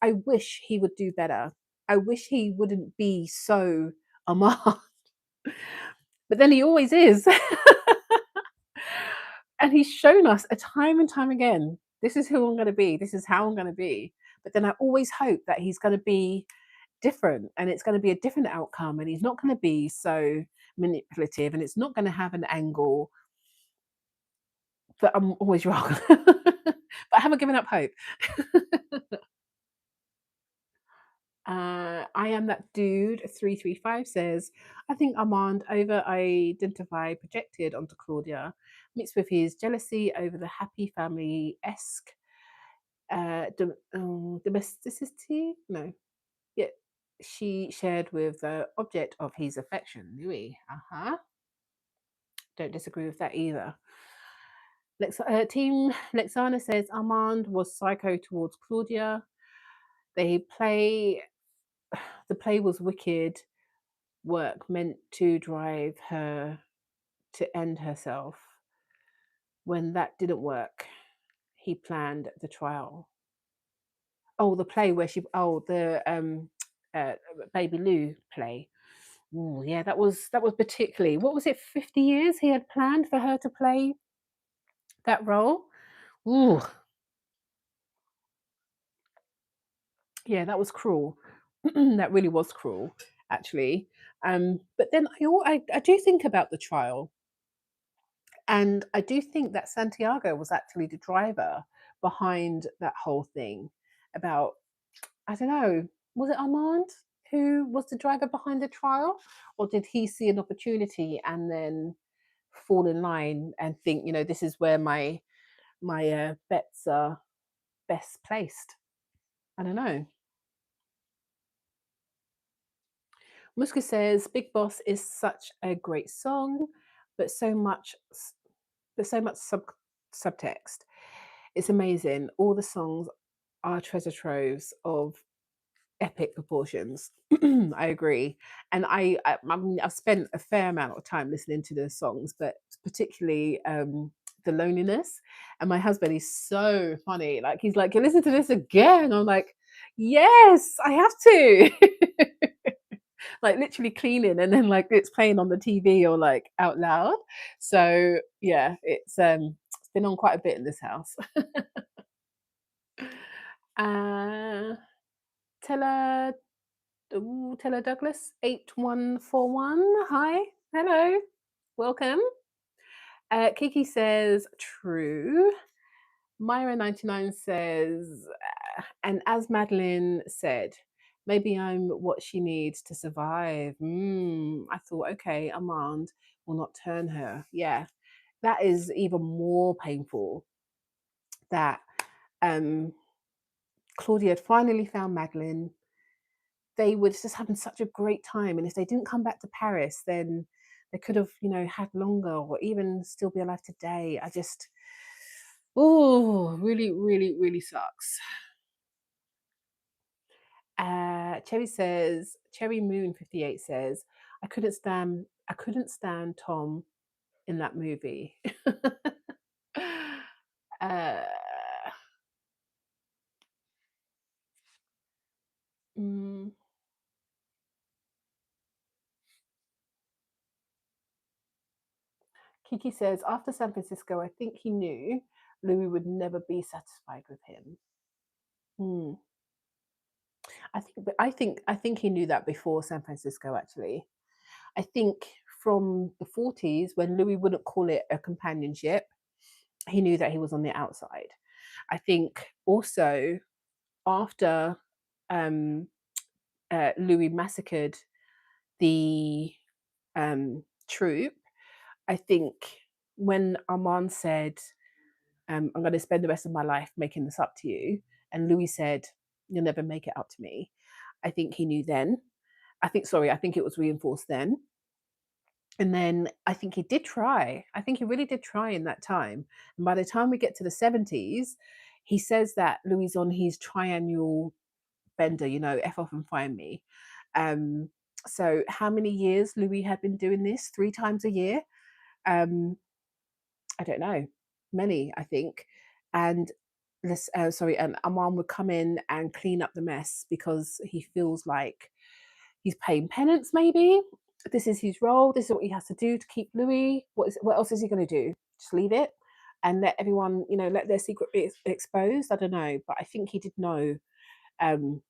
A: I wish he would do better. I wish he wouldn't be so Amar. But then he always is. And he's shown us a time and time again, this is who I'm going to be. This is how I'm going to be. But then I always hope that he's going to be different and it's going to be a different outcome and he's not going to be so manipulative and it's not going to have an angle that I'm always wrong. But I haven't given up hope. I am that dude 335 says, I think Armand over identified projected onto Claudia, mixed with his jealousy over the happy family esque domesticity. No, yeah, she shared with the object of his affection, Louis. Don't disagree with that either. Team Lexana says Armand was psycho towards Claudia. They play the play was wicked work meant to drive her to end herself. When that didn't work, he planned the trial. Oh, the play where she the uh, Baby Lou play. Ooh, yeah, that was particularly, what was it, 50 years he had planned for her to play that role. Ooh, yeah, that was cruel. That really was cruel, actually. But then I do think about the trial, and I do think that Santiago was actually the driver behind that whole thing. About, I don't know, was it Armand who was the driver behind the trial, or did he see an opportunity and then fall in line and think, this is where my bets are best placed? I don't know. Muska says Big Boss is such a great song, but so much subtext. It's amazing. All the songs are treasure troves of epic proportions. I agree, and I've spent a fair amount of time listening to the songs, but particularly the loneliness. And my husband is so funny. Like he's like, "You listen to this again?" I'm like, "Yes, I have to." Like literally cleaning and then like it's playing on the TV or like out loud. So yeah, it's been on quite a bit in this house. uh Tella Tella Douglas 8141. Hi. Hello. Welcome. Kiki says true. Myra99 says, and as Madeline said, maybe I'm what she needs to survive. I thought, okay, Armand will not turn her. Yeah, that is even more painful that um, Claudia had finally found Madeline. They were just having such a great time. And if they didn't come back to Paris, then they could have, had longer or even still be alive today. Really, really, really sucks. Cherry Moon 58 says, I couldn't stand Tom in that movie. uh, mm, Kiki says, after San Francisco, I think he knew Louis would never be satisfied with him. Hmm. I think he knew that before San Francisco. Actually, I think from the 40s when Louis wouldn't call it a companionship, he knew that he was on the outside. I think also after um, Louis massacred the troop, I think when Armand said, I'm going to spend the rest of my life making this up to you, and Louis said, you'll never make it up to me, I think he knew then. I think it was reinforced then. And then I think he did try. I think he really did try in that time. And by the time we get to the 70s, he says that Louis on his triannual bender, F off and find me. Um, so how many years Louis had been doing this? 3 times a year? Um, I don't know. Many, I think. And and Armand would come in and clean up the mess because he feels like he's paying penance, maybe. This is his role. This is what he has to do to keep Louis. What else is he going to do? Just leave it and let everyone, let their secret be exposed. I don't know, but I think he did know. Um,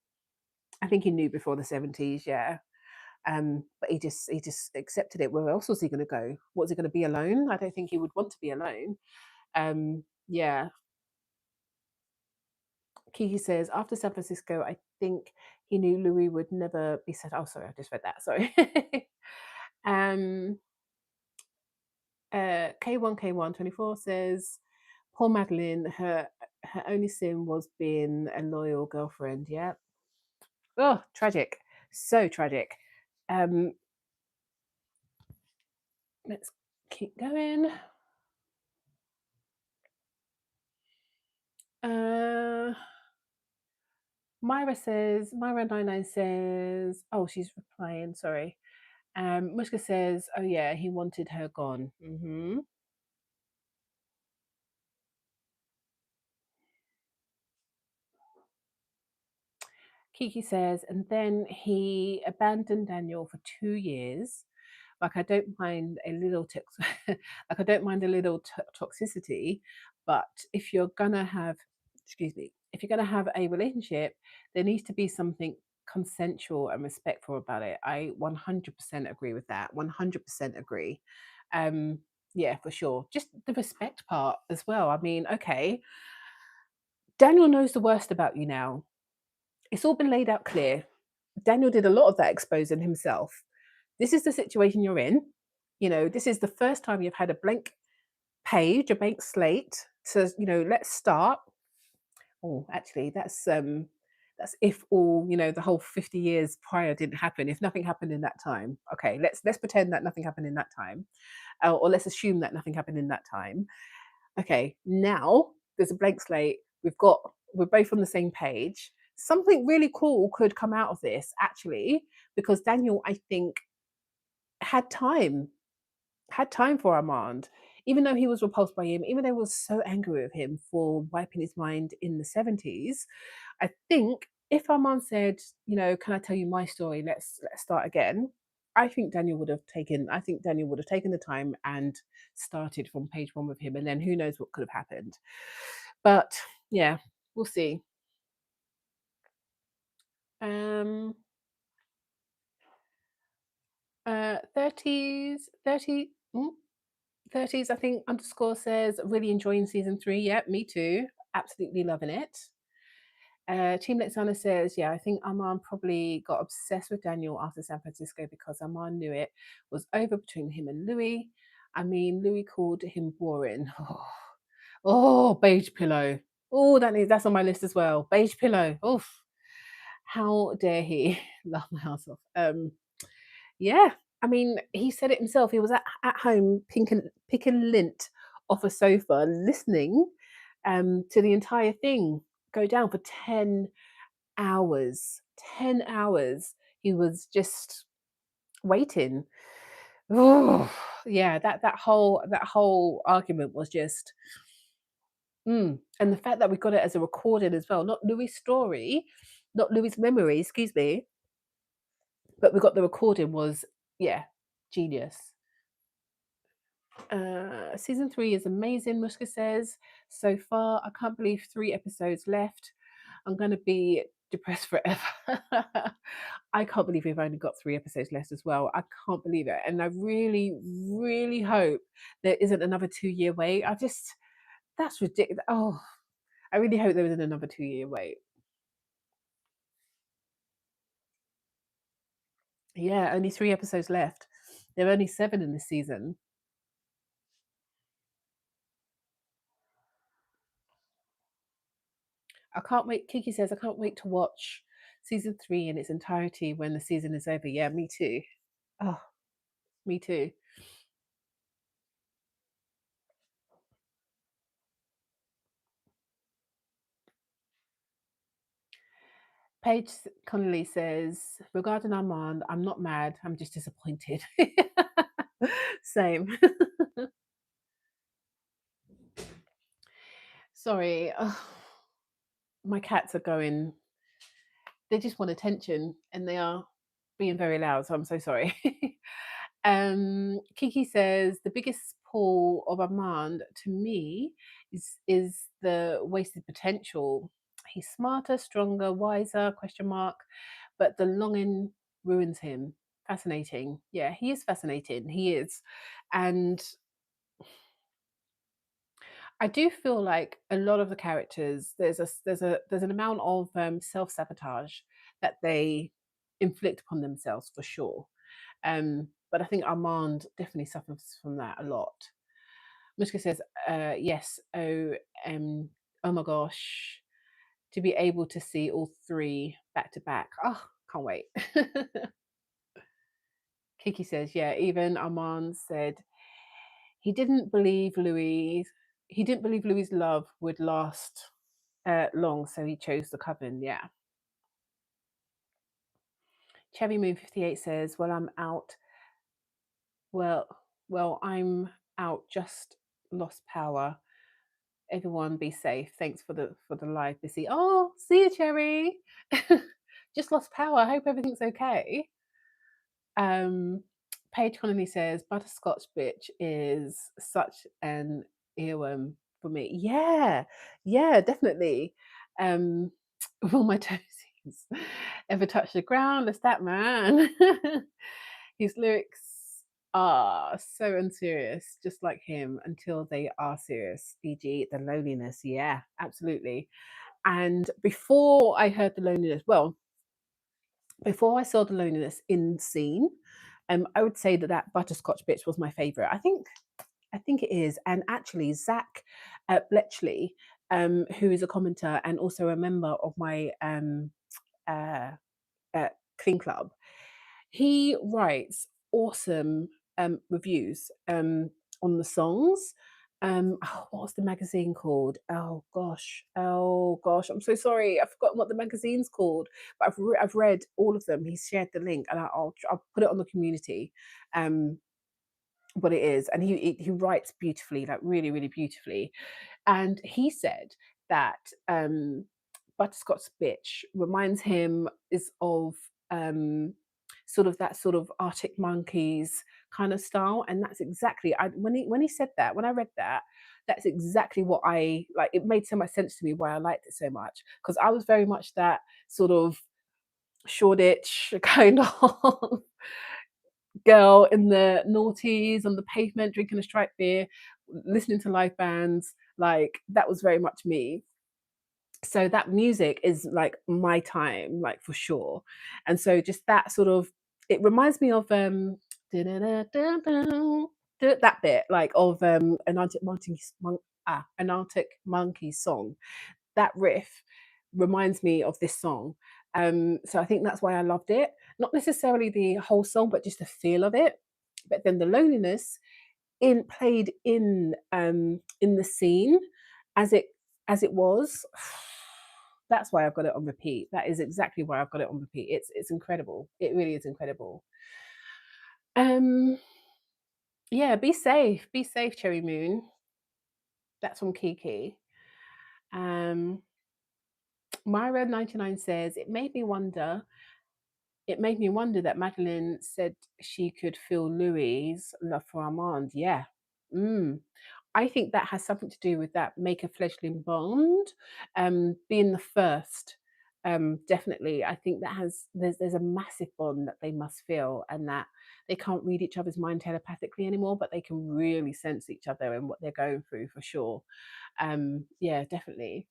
A: I think he knew before the 70s, yeah. But he just accepted it. Where else was he going to go? Was he going to be alone? I don't think he would want to be alone. Yeah. Kiki says after San Francisco, I think he knew Louis would never be set. Oh, sorry, I just read that. Sorry. um, K1K124 says, poor Madeline, her only sin was being a loyal girlfriend. Yeah. Oh, tragic. So tragic. Um, let's keep going. Uh, Myra99 says, oh, she's replying, sorry. Mushka says, oh yeah, he wanted her gone. Kiki says, and then he abandoned Daniel for 2 years. Like I don't mind a little like I don't mind a little toxicity, but if you're gonna have, excuse me, if you're gonna have a relationship, there needs to be something consensual and respectful about it. I 100% agree with that. 100% agree. Um, yeah, for sure. Just the respect part as well. I mean, okay, Daniel knows the worst about you now. It's all been laid out clear. Daniel did a lot of that exposing himself. This is the situation you're in. This is the first time you've had a blank page, a blank slate. So, let's start. Oh, actually, that's if all, the whole 50 years prior didn't happen. If nothing happened in that time. Okay, let's pretend that nothing happened in that time. Or let's assume that nothing happened in that time. Okay, now there's a blank slate. We're both on the same page. Something really cool could come out of this, actually, because Daniel, I think, had time, for Armand, even though he was repulsed by him, even though he was so angry with him for wiping his mind in the 70s. I think if Armand said, can I tell you my story? Let's start again. I think Daniel would have taken the time and started from page one with him, and then who knows what could have happened. But yeah, we'll see. Um 30s, 30s, I think underscore says really enjoying season 3. Yeah, me too. Absolutely loving it. Team Lexana says, yeah, I think Armand probably got obsessed with Daniel after San Francisco because Armand knew it was over between him and Louis. I mean, Louis called him boring. Oh, beige pillow. Oh, that's on my list as well. Beige pillow. Oof. How dare he? Laugh my house off. Yeah, I mean, he said it himself. He was at home picking lint off a sofa, listening to the entire thing go down for 10 hours. 10 hours. He was just waiting. Oh, yeah, that whole argument was just and the fact that we got it as a recording as well, not Louis' story, not Louis' memory, excuse me, but we got the recording was, yeah, genius. Season 3 is amazing, Mushka says. So far, I can't believe 3 episodes left. I'm going to be depressed forever. I can't believe we've only got 3 episodes left as well. I can't believe it. And I really, really hope there isn't another 2-year wait. That's ridiculous. Oh, I really hope there isn't another 2-year wait. Yeah, only 3 episodes left. There are only 7 in this season. I can't wait. Kiki says, I can't wait to watch season 3 in its entirety when the season is over. Yeah, me too. Oh, me too. Paige Connolly says, regarding Armand, I'm not mad, I'm just disappointed. Same. Sorry. My cats are going, they just want attention and they are being very loud, so I'm so sorry. Kiki says the biggest pull of Armand to me is the wasted potential. He's smarter, stronger, wiser, question mark, but the longing ruins him. Fascinating. Yeah, he is fascinating. He is. And I do feel like a lot of the characters there's an amount of self-sabotage that they inflict upon themselves for sure. But I think Armand definitely suffers from that a lot. Mushka says, yes, oh my gosh, to be able to see all three back to back. Oh, can't wait. Kiki says, yeah, even Armand said he didn't believe Louis, he didn't believe Louis' love would last long, so he chose the coven. Yeah. Cherry Moon 58 says, well, I'm out. Well, I'm out. Just lost power. Everyone be safe. Thanks for the live, Bisi. Oh, see you, Cherry. Just lost power. I hope everything's okay. Paige Connolly says butterscotch bitch is such an earworm for me. Yeah, yeah, definitely. Will my toesies ever touch the ground? It's that man. His lyrics are so unserious, just like him, until they are serious. E.g., the loneliness. Yeah, absolutely. And before I heard the loneliness, well, before I saw the loneliness in scene, I would say that that butterscotch bitch was my favorite. I think it is. And actually, Zach Bletchley, who is a commenter and also a member of my uh, Clean Club, he writes awesome reviews on the songs. What was the magazine called? Oh gosh, I'm so sorry. I've forgotten what the magazine's called, but I've read all of them. He's shared the link, and I'll put it on the community. What it is, and he writes beautifully, like really really beautifully. And he said that Butterscotch Bitch reminds him is of sort of that sort of Arctic Monkeys kind of style, and that's exactly when he said that, when I read that, that's exactly what I like. It made so much sense to me why I liked it so much, because I was very much that sort of Shoreditch kind of girl in the noughties on the pavement drinking a striped beer, listening to live bands. Like that was very much me. So that music is like my time, like for sure. And so just that sort of, it reminds me of that bit like of an Arctic Monkey song. That riff reminds me of this song. So I think that's why I loved it. Not necessarily the whole song, but just the feel of it. But then the loneliness in played in the scene as it was. That's why I've got it on repeat. That is exactly why I've got it on repeat. It's incredible. It really is incredible. Um, yeah, be safe. Be safe, Cherry Moon. That's from Kiki. Um, Myra 99 says it made me wonder that Madeline said she could feel Louis' love for Armand. Yeah. Mm. I think that has something to do with that make a fledgling bond, being the first. Definitely, I think that there's a massive bond that they must feel, and that they can't read each other's mind telepathically anymore, but they can really sense each other and what they're going through for sure. Yeah, definitely.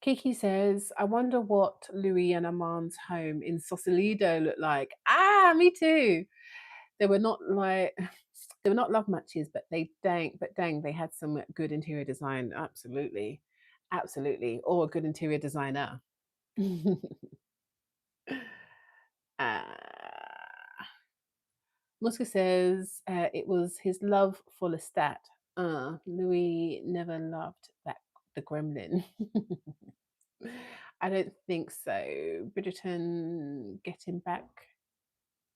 A: Kiki says, I wonder what Louis and Armand's home in Sausalito looked like. Ah, me too. They were not like they were not love matches, but dang, they had some good interior design. Absolutely. Absolutely. Or a good interior designer. uh, Muska says it was his love for Lestat. Louis never loved that the gremlin. I don't think so. Bridgerton getting back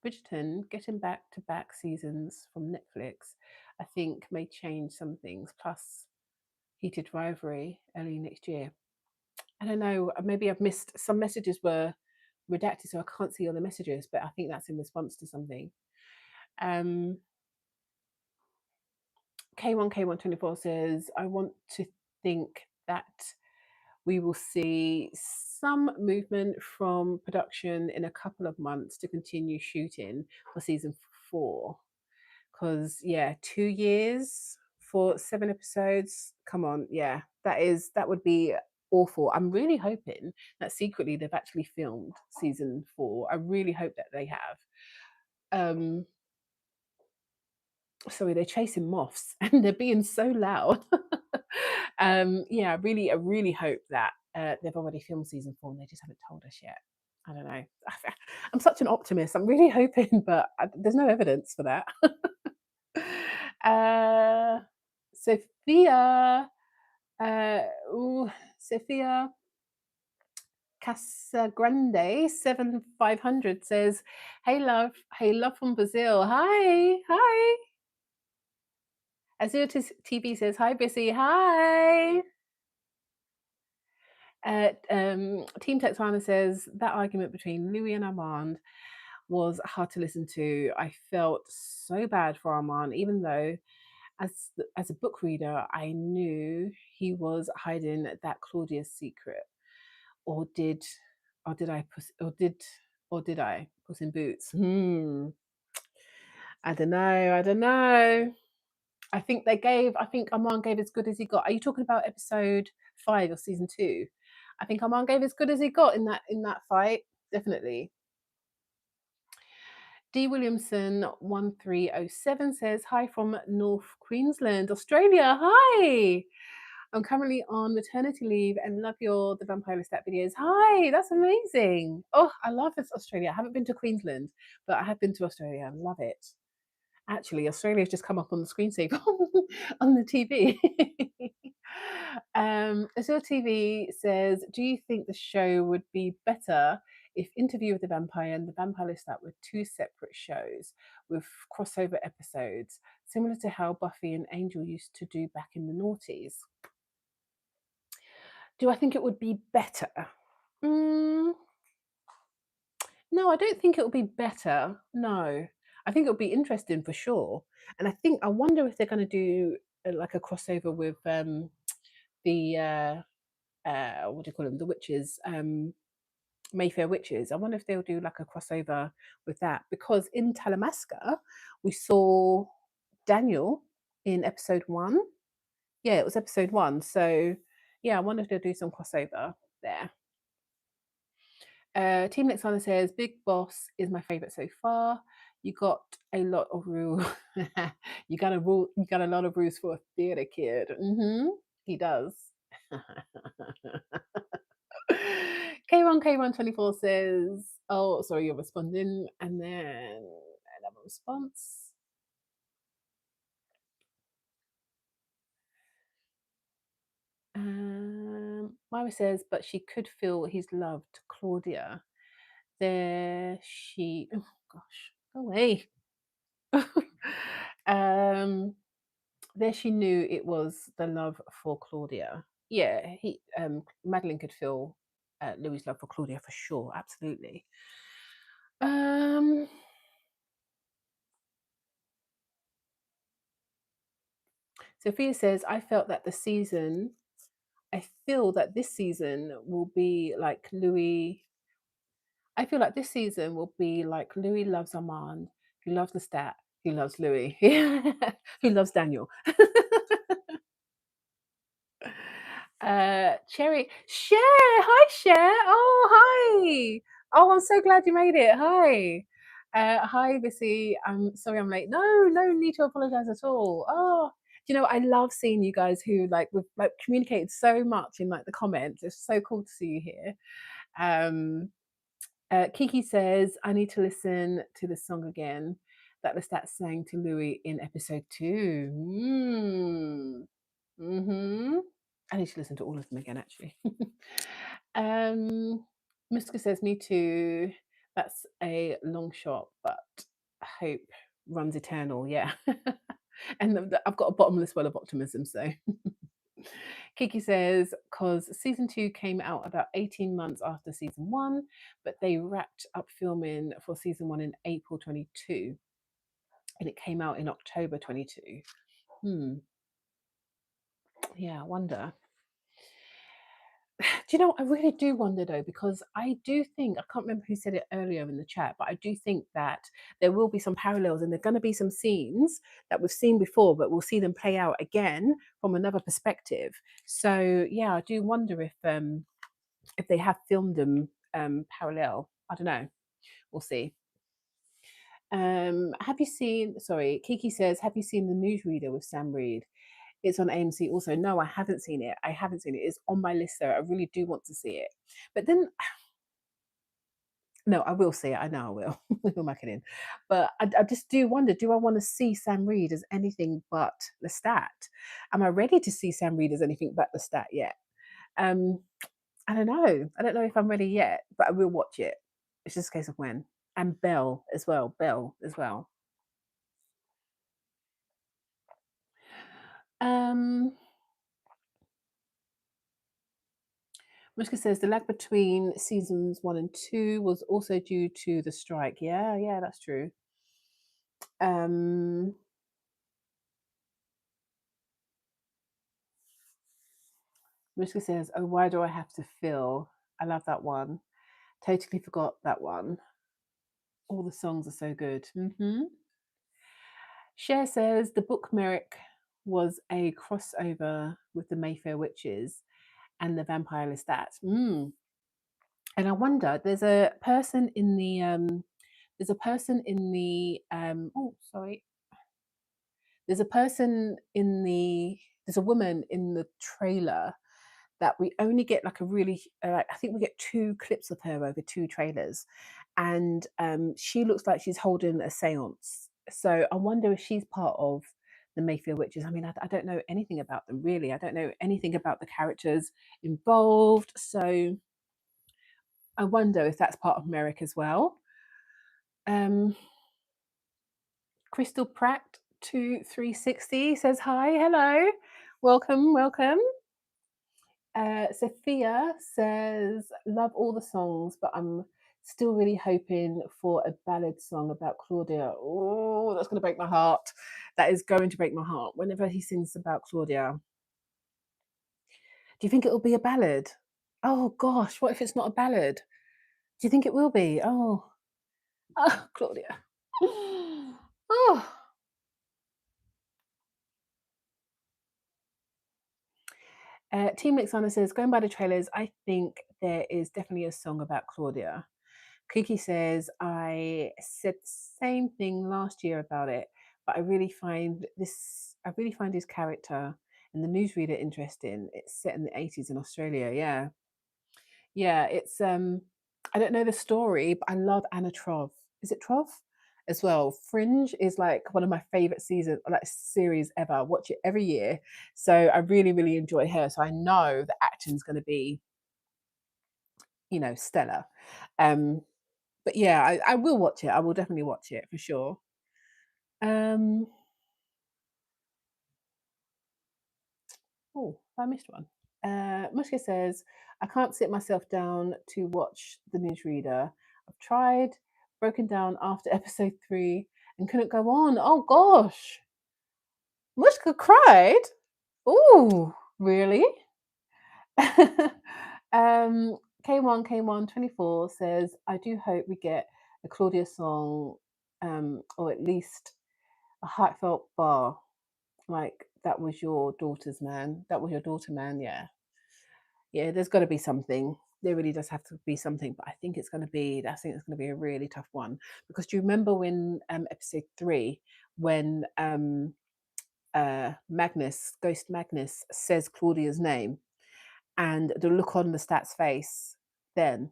A: to back seasons from Netflix, I think may change some things. Plus, heated rivalry early next year. I don't know. Maybe I've missed some messages were redacted, so I can't see all the messages. But I think that's in response to something. Um, K1K124 says, I want to think that we will see some movement from production in a couple of months to continue shooting for season 4. Because, yeah, 2 years for 7 episodes. Come on, yeah, that would be awful. I'm really hoping that secretly they've actually filmed season 4. I really hope that they have. Sorry, they're chasing moths and they're being so loud. Yeah, I really hope that they've already filmed season 4 and they just haven't told us yet. I don't know. I'm such an optimist. I'm really hoping, but there's no evidence for that. uh, Sophia, uh, Sophia Casagrande 7500 says, hey love from Brazil. Hi. Azure TV says, hi, Bisi, hi. Team Texana says, that argument between Louis and Armand was hard to listen to. I felt so bad for Armand, even though as a book reader, I knew he was hiding that Claudia's secret. Or did I Puss in Boots? I don't know. I think Armand gave as good as he got. Are you talking about episode 5 of season 2? I think Armand gave as good as he got in that fight. Definitely. D Williamson 1307 says, hi from North Queensland, Australia. Hi. I'm currently on maternity leave and love the Vampire Lestat videos. Hi, that's amazing. Oh, I love this Australia. I haven't been to Queensland, but I have been to Australia. I love it. Actually, Australia's just come up on the screensaver on the TV. Azure TV says, do you think the show would be better if Interview with the Vampire and the Vampire Lestat were 2 separate shows with crossover episodes, similar to how Buffy and Angel used to do back in the noughties? Do I think it would be better? No, I don't think it would be better. No, I think it would be interesting for sure. And I wonder if they're going to do like a crossover with the what do you call them? The witches, Mayfair witches. I wonder if they'll do like a crossover with that, because in Talamasca we saw Daniel in episode 1. Yeah, it was episode 1. So yeah, I wonder if they'll do some crossover there. Team Lexana says, Big Boss is my favourite so far. You got a lot of rules. You got a lot of rules for a theatre kid. He does. K1K124 says, oh, sorry, you're responding. And then another response. Myra says, but she could feel his love to Claudia. Oh gosh, go away. There she knew it was the love for Claudia. Yeah, Madeline could feel Louis' love for Claudia for sure, absolutely. Sophia says, I feel that this season will be like Louis. I feel like this season will be like Louis loves Armand, who loves the stat, who loves Louis, who loves Daniel. Cherry, hi Cher. Oh, hi. Oh, I'm so glad you made it. Hi. Hi, Bisi. I'm sorry I'm late. No need to apologize at all. Oh, I love seeing you guys who we've communicated so much in the comments. It's so cool to see you here. Kiki says, I need to listen to the song again that Lestat sang to Louis in episode 2. I need to listen to all of them again, actually. Miska says, me too. That's a long shot, but hope runs eternal. Yeah. And I've got a bottomless well of optimism. So Kiki says, because season 2 came out about 18 months after season 1, but they wrapped up filming for season 1 in April 22, and it came out in October 22. Yeah, I wonder. Do you know, I really do wonder though, because I do think, I can't remember who said it earlier in the chat, but I do think that there will be some parallels and there are going to be some scenes that we've seen before, but we'll see them play out again from another perspective. So yeah, I do wonder if they have filmed them parallel. I don't know. We'll see. Have you seen, sorry, Kiki says, have you seen the newsreader with Sam Reed? It's on AMC also. No, I haven't seen it. I haven't seen it. It's on my list though. I really do want to see it. But then, no, I will see it. I know I will. We'll make it in. But I just do wonder, do I want to see Sam Reed as anything but Lestat? Am I ready to see Sam Reed as anything but Lestat yet? Um, I don't know. I don't know if I'm ready yet, but I will watch it. It's just a case of when. And Belle as well. Belle as well. Mushka says the lag between seasons 1 and 2 was also due to the strike. Yeah, yeah, that's true. Mushka says, "Oh, why do I have to feel?" I love that one. Totally forgot that one. All the songs are so good. Cher says the book Merrick was a crossover with the Mayfair Witches and the Vampire Lestat. And I wonder, there's a person in the oh sorry there's a person in the there's a woman in the trailer that we only get like a really I think we get 2 clips of her over 2 trailers, and she looks like she's holding a seance. So I wonder if she's part of the Mayfield Witches. I mean, I don't know anything about them really. I don't know anything about the characters involved. So I wonder if that's part of Merrick as well. Crystal Pratt 2360 says hi, hello, welcome. Sophia says, love all the songs, but I'm still really hoping for a ballad song about Claudia. Oh, that's going to break my heart. That is going to break my heart. Whenever he sings about Claudia. Do you think it will be a ballad? Oh gosh, what if it's not a ballad? Do you think it will be? Oh, Claudia. Oh. Team Alexander says, going by the trailers, I think there is definitely a song about Claudia. Kiki says, I said the same thing last year about it, but I really find his character and the newsreader interesting. It's set in the 80s in Australia. Yeah. Yeah. It's I don't know the story, but I love Anna Trov. Is it Trov? As well. Fringe is like one of my favorite series ever. I watch it every year. So I really, really enjoy her. So I know the acting's gonna be, stellar. But yeah, I will watch it. I will definitely watch it for sure. Oh, I missed one. Mushka says, I can't sit myself down to watch the newsreader. I've tried, broken down after episode 3 and couldn't go on. Oh gosh. Mushka cried? Oh, really? K1 24 says, I do hope we get a Claudia song, or at least a heartfelt bar. Like, that was your daughter's man. That was your daughter, man. Yeah. Yeah, there's got to be something. There really does have to be something. But I think it's going to be, a really tough one. Because do you remember when episode 3, when Ghost Magnus says Claudia's name and the look on the stat's face then?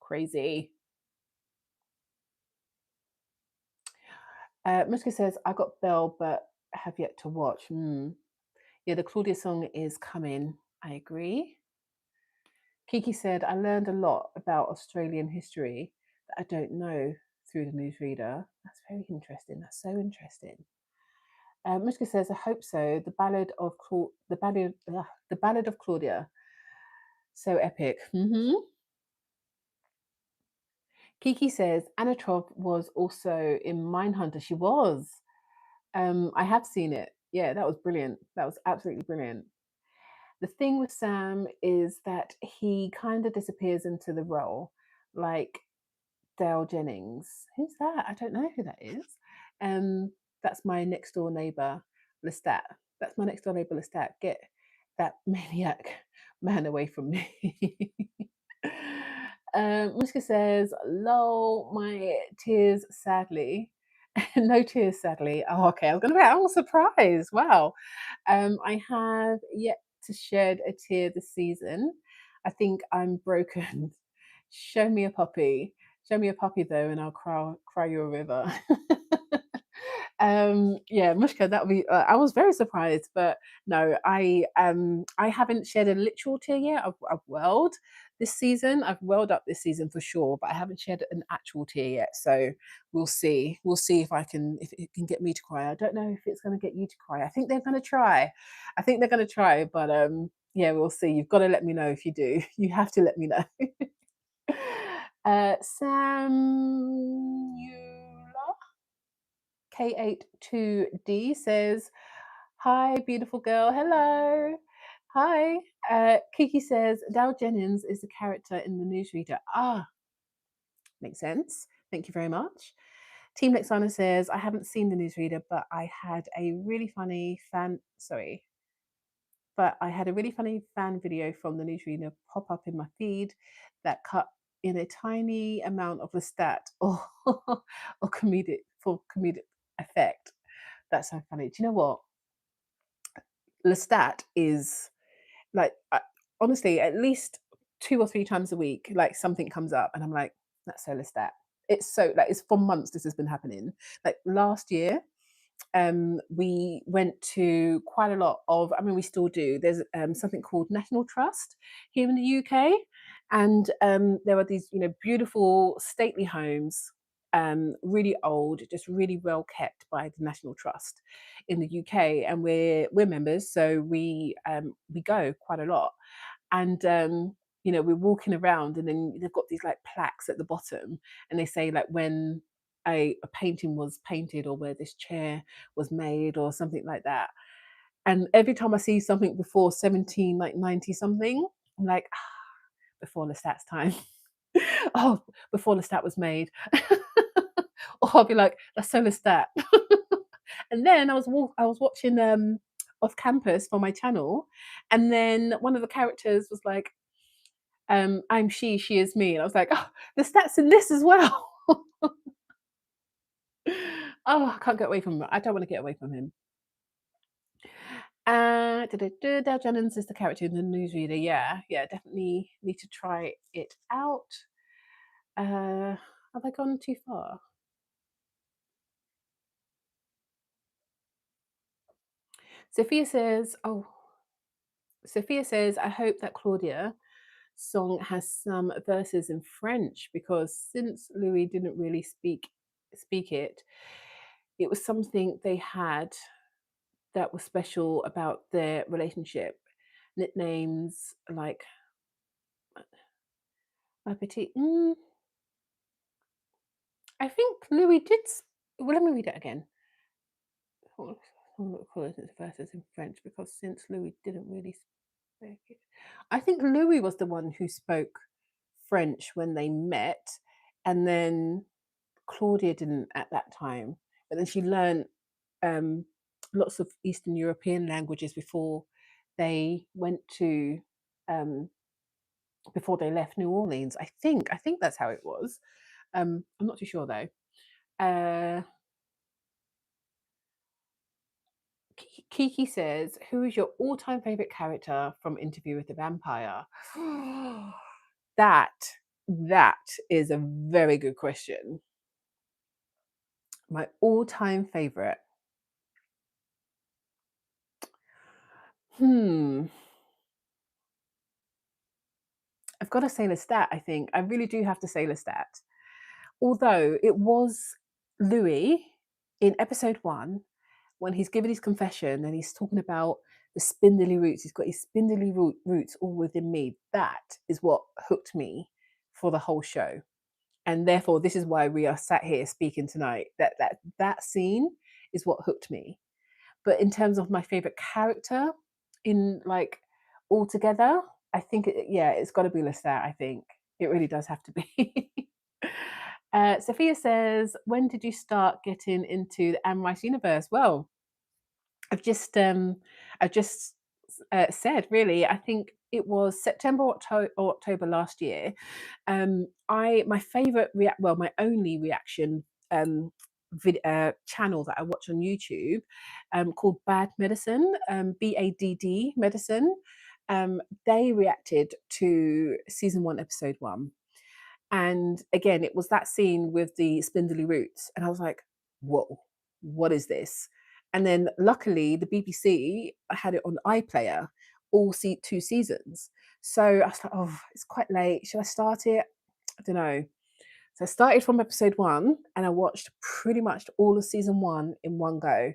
A: Crazy. Muska says, I got Belle, but have yet to watch. Yeah, the Claudia song is coming. I agree. Kiki said, I learned a lot about Australian history that I don't know through the newsreader. That's very interesting. That's so interesting. Mushka says, I hope so. The Ballad of Claudia. So epic. Kiki says, Anna Trov was also in Mindhunter. She was. I have seen it. Yeah, that was brilliant. That was absolutely brilliant. The thing with Sam is that he kind of disappears into the role, like Dale Jennings. Who's that? I don't know who that is. That's my next door neighbor, Lestat. That's my next door neighbor, Lestat. Get that maniac man away from me. Muska says, lol, my tears sadly. No tears sadly. Oh, okay. I was gonna be, I was surprised. Wow. I have yet to shed a tear this season. I think I'm broken. Show me a puppy. Show me a puppy though, and I'll cry you a river. Yeah, Mushka, that would be. I was very surprised, but no, I haven't shed a literal tear yet. I've welled this season. I've welled up this season for sure, but I haven't shed an actual tear yet. So we'll see. We'll see if if it can get me to cry. I don't know if it's going to get you to cry. I think they're going to try. I think they're going to try, but yeah, we'll see. You've got to let me know if you do. You have to let me know. Sam K82D says, hi, beautiful girl. Hello. Hi. Kiki says, Dow Jennings is the character in the newsreader. Ah, makes sense. Thank you very much. Team Lexana says, I haven't seen the newsreader, but I had a really funny fan video from the newsreader pop up in my feed that cut in a tiny amount of the stat or comedic effect. That's so funny. Do you know what? Lestat is like, honestly, at least 2 or 3 times a week, like something comes up, and I'm like, that's so Lestat. It's so like it's for months this has been happening. Like last year, we went to quite a lot of. I mean, we still do. There's something called National Trust here in the UK, and there are these, beautiful stately homes, really old, just really well kept by the National Trust in the UK, and we're members, so we go quite a lot, and we're walking around, and then they've got these like plaques at the bottom, and they say like when a painting was painted or where this chair was made or something like that. And every time I see something before 17, like 90 something, I'm like, before Lestat's time. Oh, before Lestat was made. Or I'll be like, that's so Lestat. And then I was watching off campus for my channel, and then one of the characters was like, I'm she is me. And I was like, oh, the stats in this as well. Oh, I can't get away from him. I don't want to get away from him. Dow Jennings is the character in the newsreader. Yeah, definitely need to try it out. Have I gone too far? Sophia says, I hope that Claudia song has some verses in French, because since Louis didn't really speak it, it was something they had that was special about their relationship. Nicknames like Ma Petite. I think Louis did. Well, let me read it again. Verses in French, because since Louis didn't really speak it, I think Louis was the one who spoke French when they met, and then Claudia didn't at that time. But then she learned lots of Eastern European languages they um, before they left New Orleans. I think that's how it was. I'm not too sure though. Kiki says, "Who is your all-time favorite character from Interview with the Vampire?" that is a very good question. My all-time favorite. I've got to say Lestat, I think. I really do have to say Lestat. Although it was Louis in episode 1 when he's given his confession and he's talking about the spindly roots. He's got his spindly roots all within me. That is what hooked me for the whole show. And therefore, this is why we are sat here speaking tonight. That scene is what hooked me. But in terms of my favorite character, in like altogether, I think yeah, it's got to be Lestat. I think it really does have to be. Sophia says, "When did you start getting into the Anne Rice universe?" Well, I've just said really. I think it was September or October last year. My favorite my only reaction channel that I watch on YouTube, called Bad Medicine, BADD Medicine. They reacted to season 1, episode 1. And again, it was that scene with the spindly roots. And I was like, whoa, what is this? And then luckily, the BBC had it on iPlayer all 2 seasons. So I was like, oh, it's quite late. Should I start it? I don't know. So I started from episode 1 and I watched pretty much all of season 1 in one go.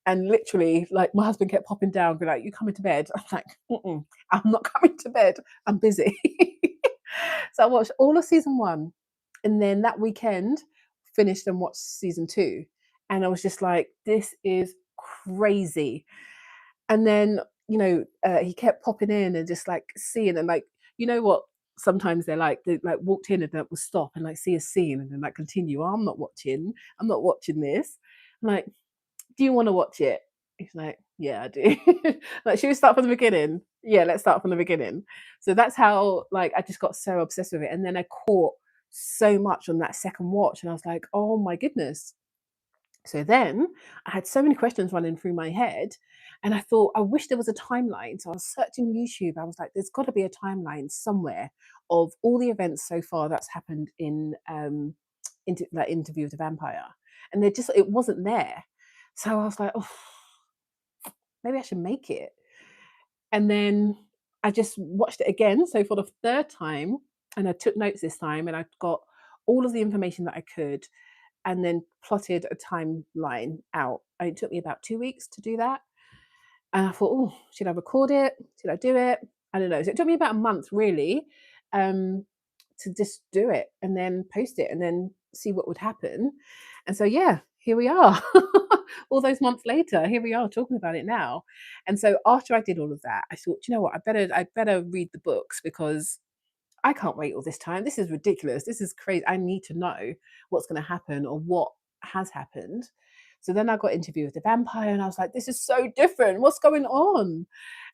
A: And literally, like, my husband kept popping down, be like, "You coming to bed?" I'm like, I'm not coming to bed. I'm busy. So I watched all of season 1. And then that weekend, finished and watched season 2. And I was just like, this is crazy. And then, he kept popping in and just like seeing and like, you know what? Sometimes they like walked in and that would stop and like see a scene and then like continue. "Oh, I'm not watching. I'm not watching this." I'm like, "Do you want to watch it?" He's like, "Yeah, I do." Like, "Should we start from the beginning?" "Yeah, let's start from the beginning." So that's how like I just got so obsessed with it. And then I caught so much on that second watch and I was like, "Oh my goodness." So then I had so many questions running through my head, and I thought, I wish there was a timeline. So I was searching YouTube. I was like, there's got to be a timeline somewhere of all the events so far that's happened in that Interview with the Vampire, and it wasn't there. So I was like, oh, maybe I should make it. And then I just watched it again. So for the third time, and I took notes this time, and I got all of the information that I could and then plotted a timeline out. And it took me about 2 weeks to do that. And I thought, oh, should I record it? Should I do it? I don't know. So it took me about a month really, to just do it and then post it and then see what would happen. And so yeah, here we are. All those months later, here we are talking about it now. And so after I did all of that, I thought, you know what, I better read the books because I can't wait all this time. This is ridiculous. This is crazy. I need to know what's going to happen or what has happened. So then I got Interview with the Vampire and I was like, this is so different. What's going on?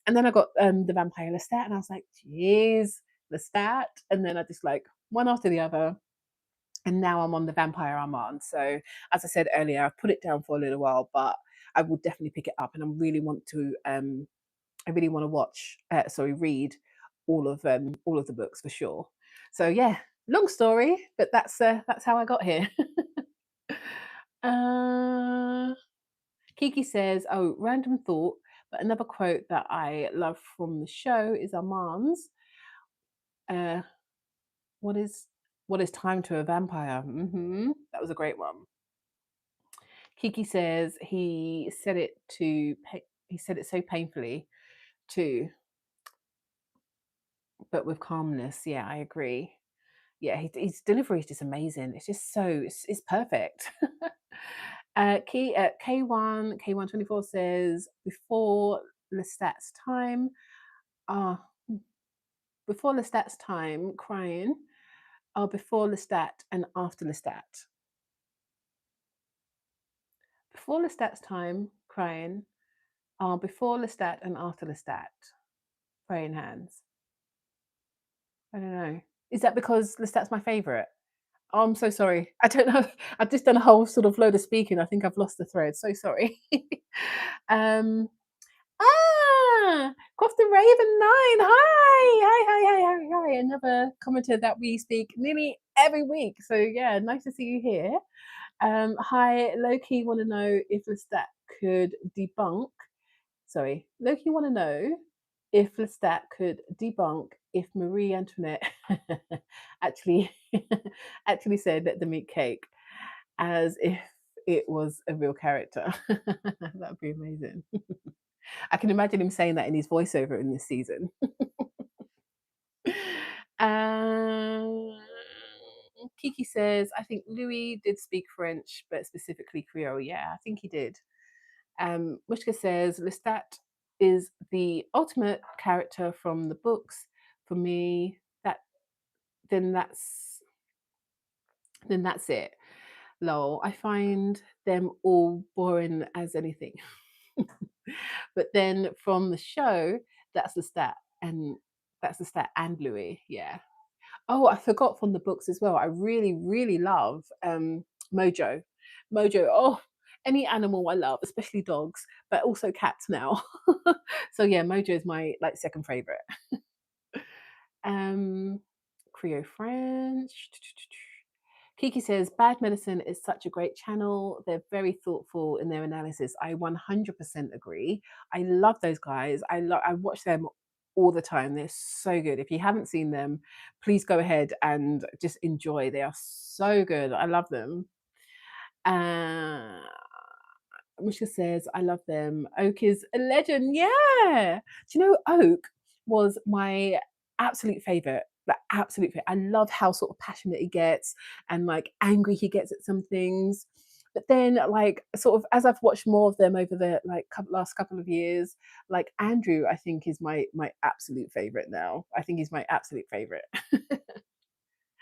A: And then I got the Vampire Lestat and I was like, geez, Lestat. And then I just like one after the other. And now I'm on the Vampire Armand. So as I said earlier, I've put it down for a little while, but I will definitely pick it up and I really want to read all of the books for sure. So yeah, long story, but that's how I got here. Kiki says, "Oh, random thought, but another quote that I love from the show is Armand's. Uh, what is time to a vampire?" That was a great one. Kiki says he said it so painfully too, but with calmness. Yeah, I agree. Yeah, his delivery is just amazing. It's just it's perfect. K124 says Lestat's time, uh, before Lestat's time crying, or before Lestat and after Lestat. Before Lestat's time crying, or before Lestat and after Lestat. Praying hands. I don't know. Is that because Lestat's my favourite? Oh, I'm so sorry. I don't know. I've just done a whole sort of load of speaking. I think I've lost the thread. So sorry. um, Crofton Raven 9. Hi. Hi. Another commenter that we speak nearly every week. So yeah, nice to see you here. Hi, Loki want to know if Lestat could debunk. Sorry, Loki want to know if Lestat could debunk if Marie Antoinette actually actually said that the meat cake as if it was a real character. That would be amazing. I can imagine him saying that in his voiceover in this season. Um, Kiki says, I think Louis did speak French, but specifically Creole. Yeah, I think he did. Mushka says, Lestat is the ultimate character from the books. For me, then that's then that's it. Lol. I find them all boring as anything. But then from the show, that's the stat, and that's the stat and Louis. Yeah. Oh, I forgot from the books as well. I really, really love Mojo. Mojo. Oh, any animal I love, especially dogs, but also cats now. So yeah, Mojo is my like second favorite. Um, Creo French. Kiki says, Bad Medicine is such a great channel. They're very thoughtful in their analysis. I 100% agree. I love those guys. I watch them all the time. They're so good. If you haven't seen them, please go ahead and just enjoy. They are so good. I love them. Uh, Misha says, I love them. Oak is a legend. Yeah. Do you know Oak was my absolute favorite? Like absolute favorite. I love how sort of passionate he gets and like angry he gets at some things. But then like sort of as I've watched more of them over the like last couple of years, like Andrew, I think is my absolute favorite now. I think he's my absolute favorite.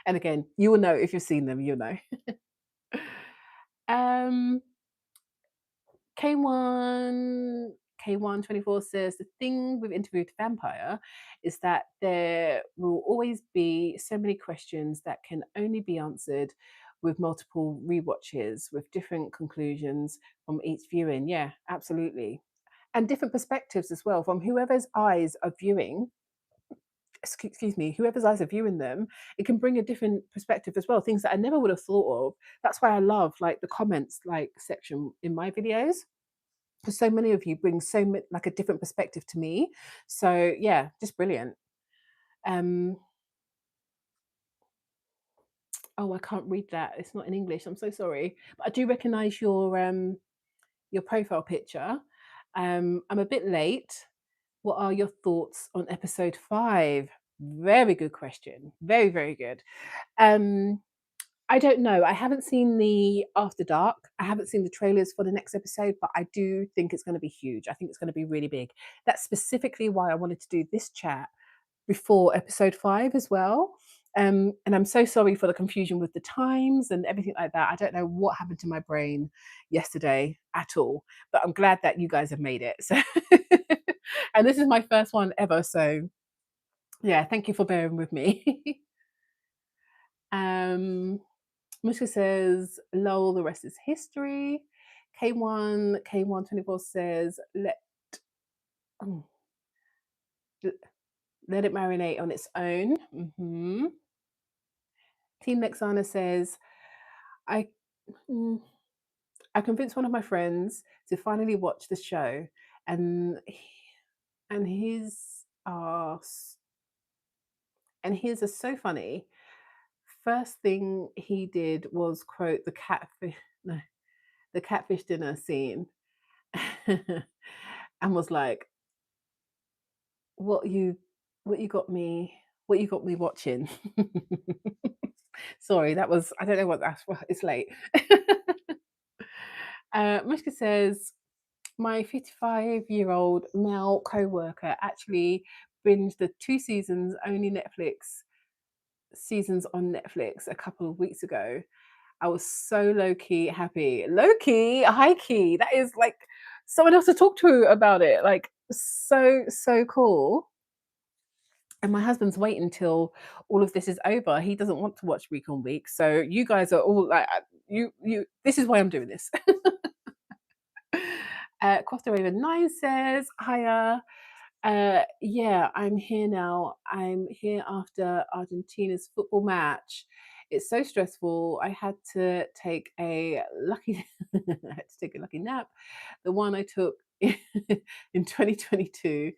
A: And again, you will know if you've seen them, you'll know. um K1 K124 says the thing with Interview with the Vampire is that there will always be so many questions that can only be answered with multiple rewatches with different conclusions from each viewing. Yeah, absolutely. And different perspectives as well from whoever's eyes are viewing. Excuse me, whoever's eyes are viewing them, it can bring a different perspective as well. Things that I never would have thought of. That's why I love like the comments like section in my videos because so many of you bring like a different perspective to me. So yeah, just brilliant. Um, oh, I can't read that. It's not in English. I'm so sorry, but I do recognise your profile picture. I'm a bit late. What are your thoughts on episode 5? Very good question. Very, very good. Um, I don't know. I haven't seen the After Dark. I haven't seen the trailers for the next episode, but I do think it's going to be huge. I think it's going to be really big. That's specifically why I wanted to do this chat before episode 5 as well. And I'm so sorry for the confusion with the times and everything like that. I don't know what happened to my brain yesterday at all, but I'm glad that you guys have made it. So, and this is my first one ever. So, yeah, thank you for bearing with me. Mushka says, lol, the rest is history. K124 says, oh, let it marinate on its own. Team Nexana says, I mm, I convinced one of my friends to finally watch the show, and and his are so funny. First thing he did was quote the catfish, no, the catfish dinner scene, and was like, "What you got me? What you got me watching?" Sorry, that was I don't know what that's. It's late. Mishka says, my 55-year-old male co-worker actually binged the 2 seasons only Netflix seasons on Netflix a couple of weeks ago. I was so low-key happy. Low-key, high-key. That is like someone else to talk to about it. Like so cool. And my husband's waiting until all of this is over. He doesn't want to watch week on week. So you guys are all like you this is why I'm doing this. Costa Raven 9 says, hiya. Yeah, I'm here now. I'm here after Argentina's football match. It's so stressful. I had to take a lucky I had to take a lucky nap. The one I took in 2022.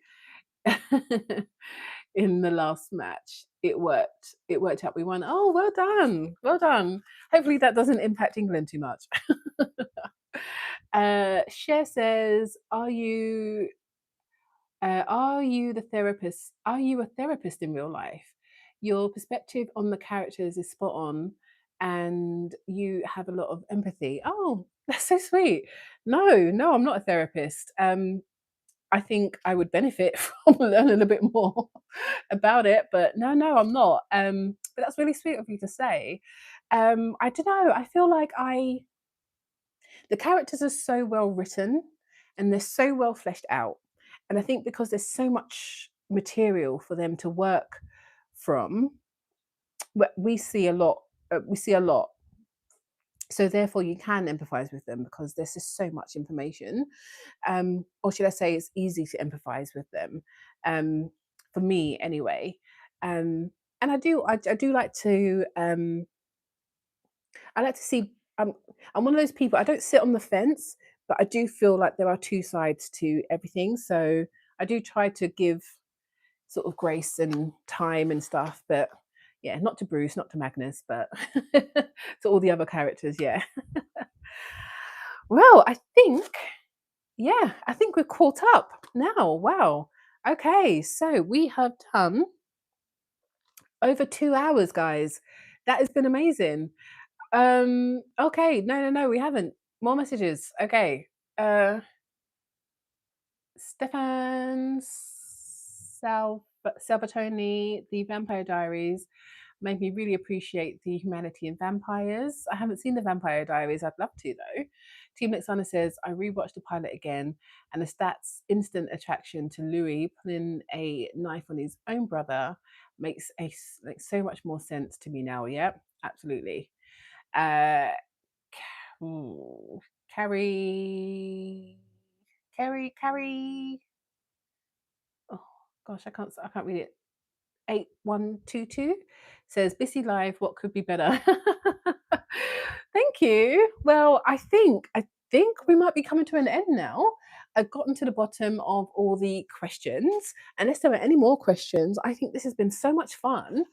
A: in the last match. It worked. It worked out. We won. Oh, well done. Well done. Hopefully that doesn't impact England too much. Cher says, are you the therapist? Are you a therapist in real life? Your perspective on the characters is spot on, and you have a lot of empathy. Oh, that's so sweet. No, I'm not a therapist. I think I would benefit from learning a bit more about it, but no, I'm not. But that's really sweet of you to say. I don't know. I feel like the characters are so well written and they're so well fleshed out. And I think because there's so much material for them to work from, we see a lot. We see a lot. So therefore, you can empathize with them because there's just so much information. Or should I say, it's easy to empathize with them. For me, anyway. And I do like to. I like to see. I'm one of those people. I don't sit on the fence, but I do feel like there are two sides to everything. So I do try to give sort of grace and time and stuff. But yeah, not to Bruce, not to Magnus, but to all the other characters. Yeah. Well, I think we're caught up now. Wow. Okay, so we have done over 2 hours, guys. That has been amazing. Okay, no, we haven't. More messages. Okay. Stefan Salvatoni, The Vampire Diaries made me really appreciate the humanity in vampires. I haven't seen The Vampire Diaries. I'd love to though. Team Lexana says, I rewatched the pilot again and the stats instant attraction to Louis pulling a knife on his own brother makes so much more sense to me now. Yeah, absolutely. Uh, Carrie, Carrie. Oh gosh, I can't read it. 8122 says Bisi Live, what could be better? Thank you. Well, I think we might be coming to an end now. I've gotten to the bottom of all the questions. Unless there are any more questions, I think this has been so much fun.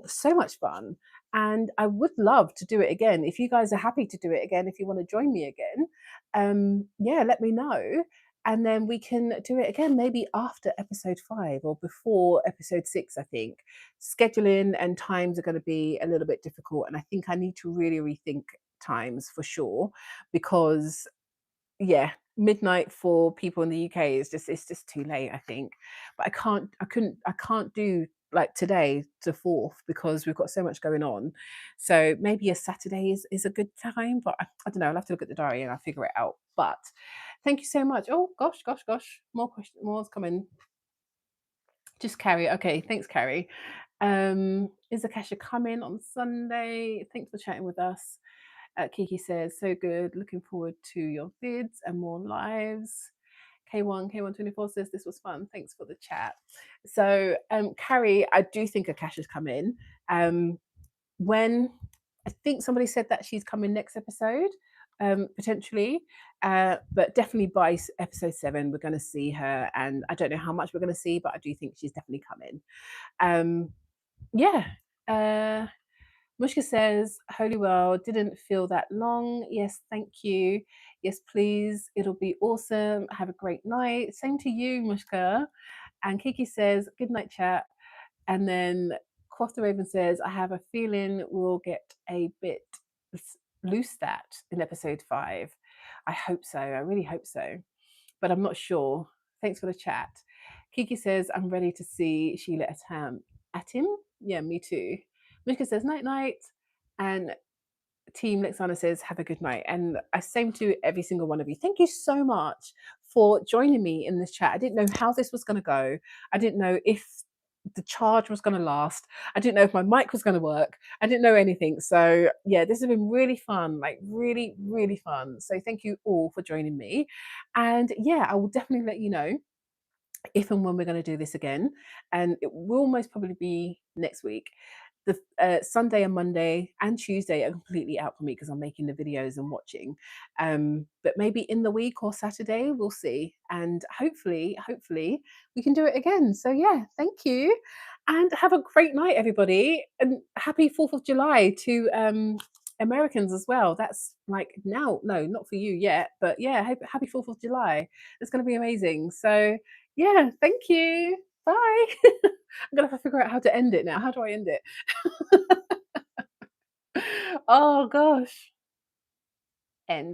A: So much fun. And I would love to do it again. If you guys are happy to do it again, if you want to join me again, yeah, let me know and then we can do it again maybe after episode 5 or before episode 6. I think scheduling and times are going to be a little bit difficult and I think I need to really rethink times for sure because yeah, midnight for people in the UK is just it's just too late I think, but I can't do like today to 4th because we've got so much going on. So maybe a Saturday is a good time, but I don't know, I'll have to look at the diary and I'll figure it out. But thank you so much. Oh gosh, more's coming. Just Carrie. Okay, thanks Carrie. Is Akasha coming on Sunday? Thanks for chatting with us. Kiki says, so good. Looking forward to your vids and more lives. K124 says, this was fun. Thanks for the chat. So, Carrie, I do think Akasha's coming. When I think somebody said that she's coming next episode, potentially. But definitely by episode 7, we're going to see her. And I don't know how much we're going to see, but I do think she's definitely coming. Yeah. Mushka says, Holy Well, didn't feel that long. Yes, thank you. Yes, please. It'll be awesome. Have a great night. Same to you, Mushka. And Kiki says, good night, chat. And then Cross the Raven says, I have a feeling we'll get a bit loose that in episode 5. I hope so. I really hope so. But I'm not sure. Thanks for the chat. Kiki says, I'm ready to see Sheila at him. Yeah, me too. Mika says, night, night. And Team Lexana says, have a good night. And I same to every single one of you. Thank you so much for joining me in this chat. I didn't know how this was going to go. I didn't know if the charge was going to last. I didn't know if my mic was going to work. I didn't know anything. So yeah, this has been really fun, like really, really fun. So thank you all for joining me. And yeah, I will definitely let you know if and when we're going to do this again. And it will most probably be next week. the Sunday and Monday and Tuesday are completely out for me because I'm making the videos and watching. But maybe in the week or Saturday, we'll see. And hopefully, we can do it again. So yeah, thank you, and have a great night, everybody, and happy 4th of July to Americans as well. That's like now, no, not for you yet, but yeah, happy 4th of July. It's going to be amazing. So yeah, thank you. Bye. I'm gonna have to figure out how to end it now. How do I end it? Oh gosh. End.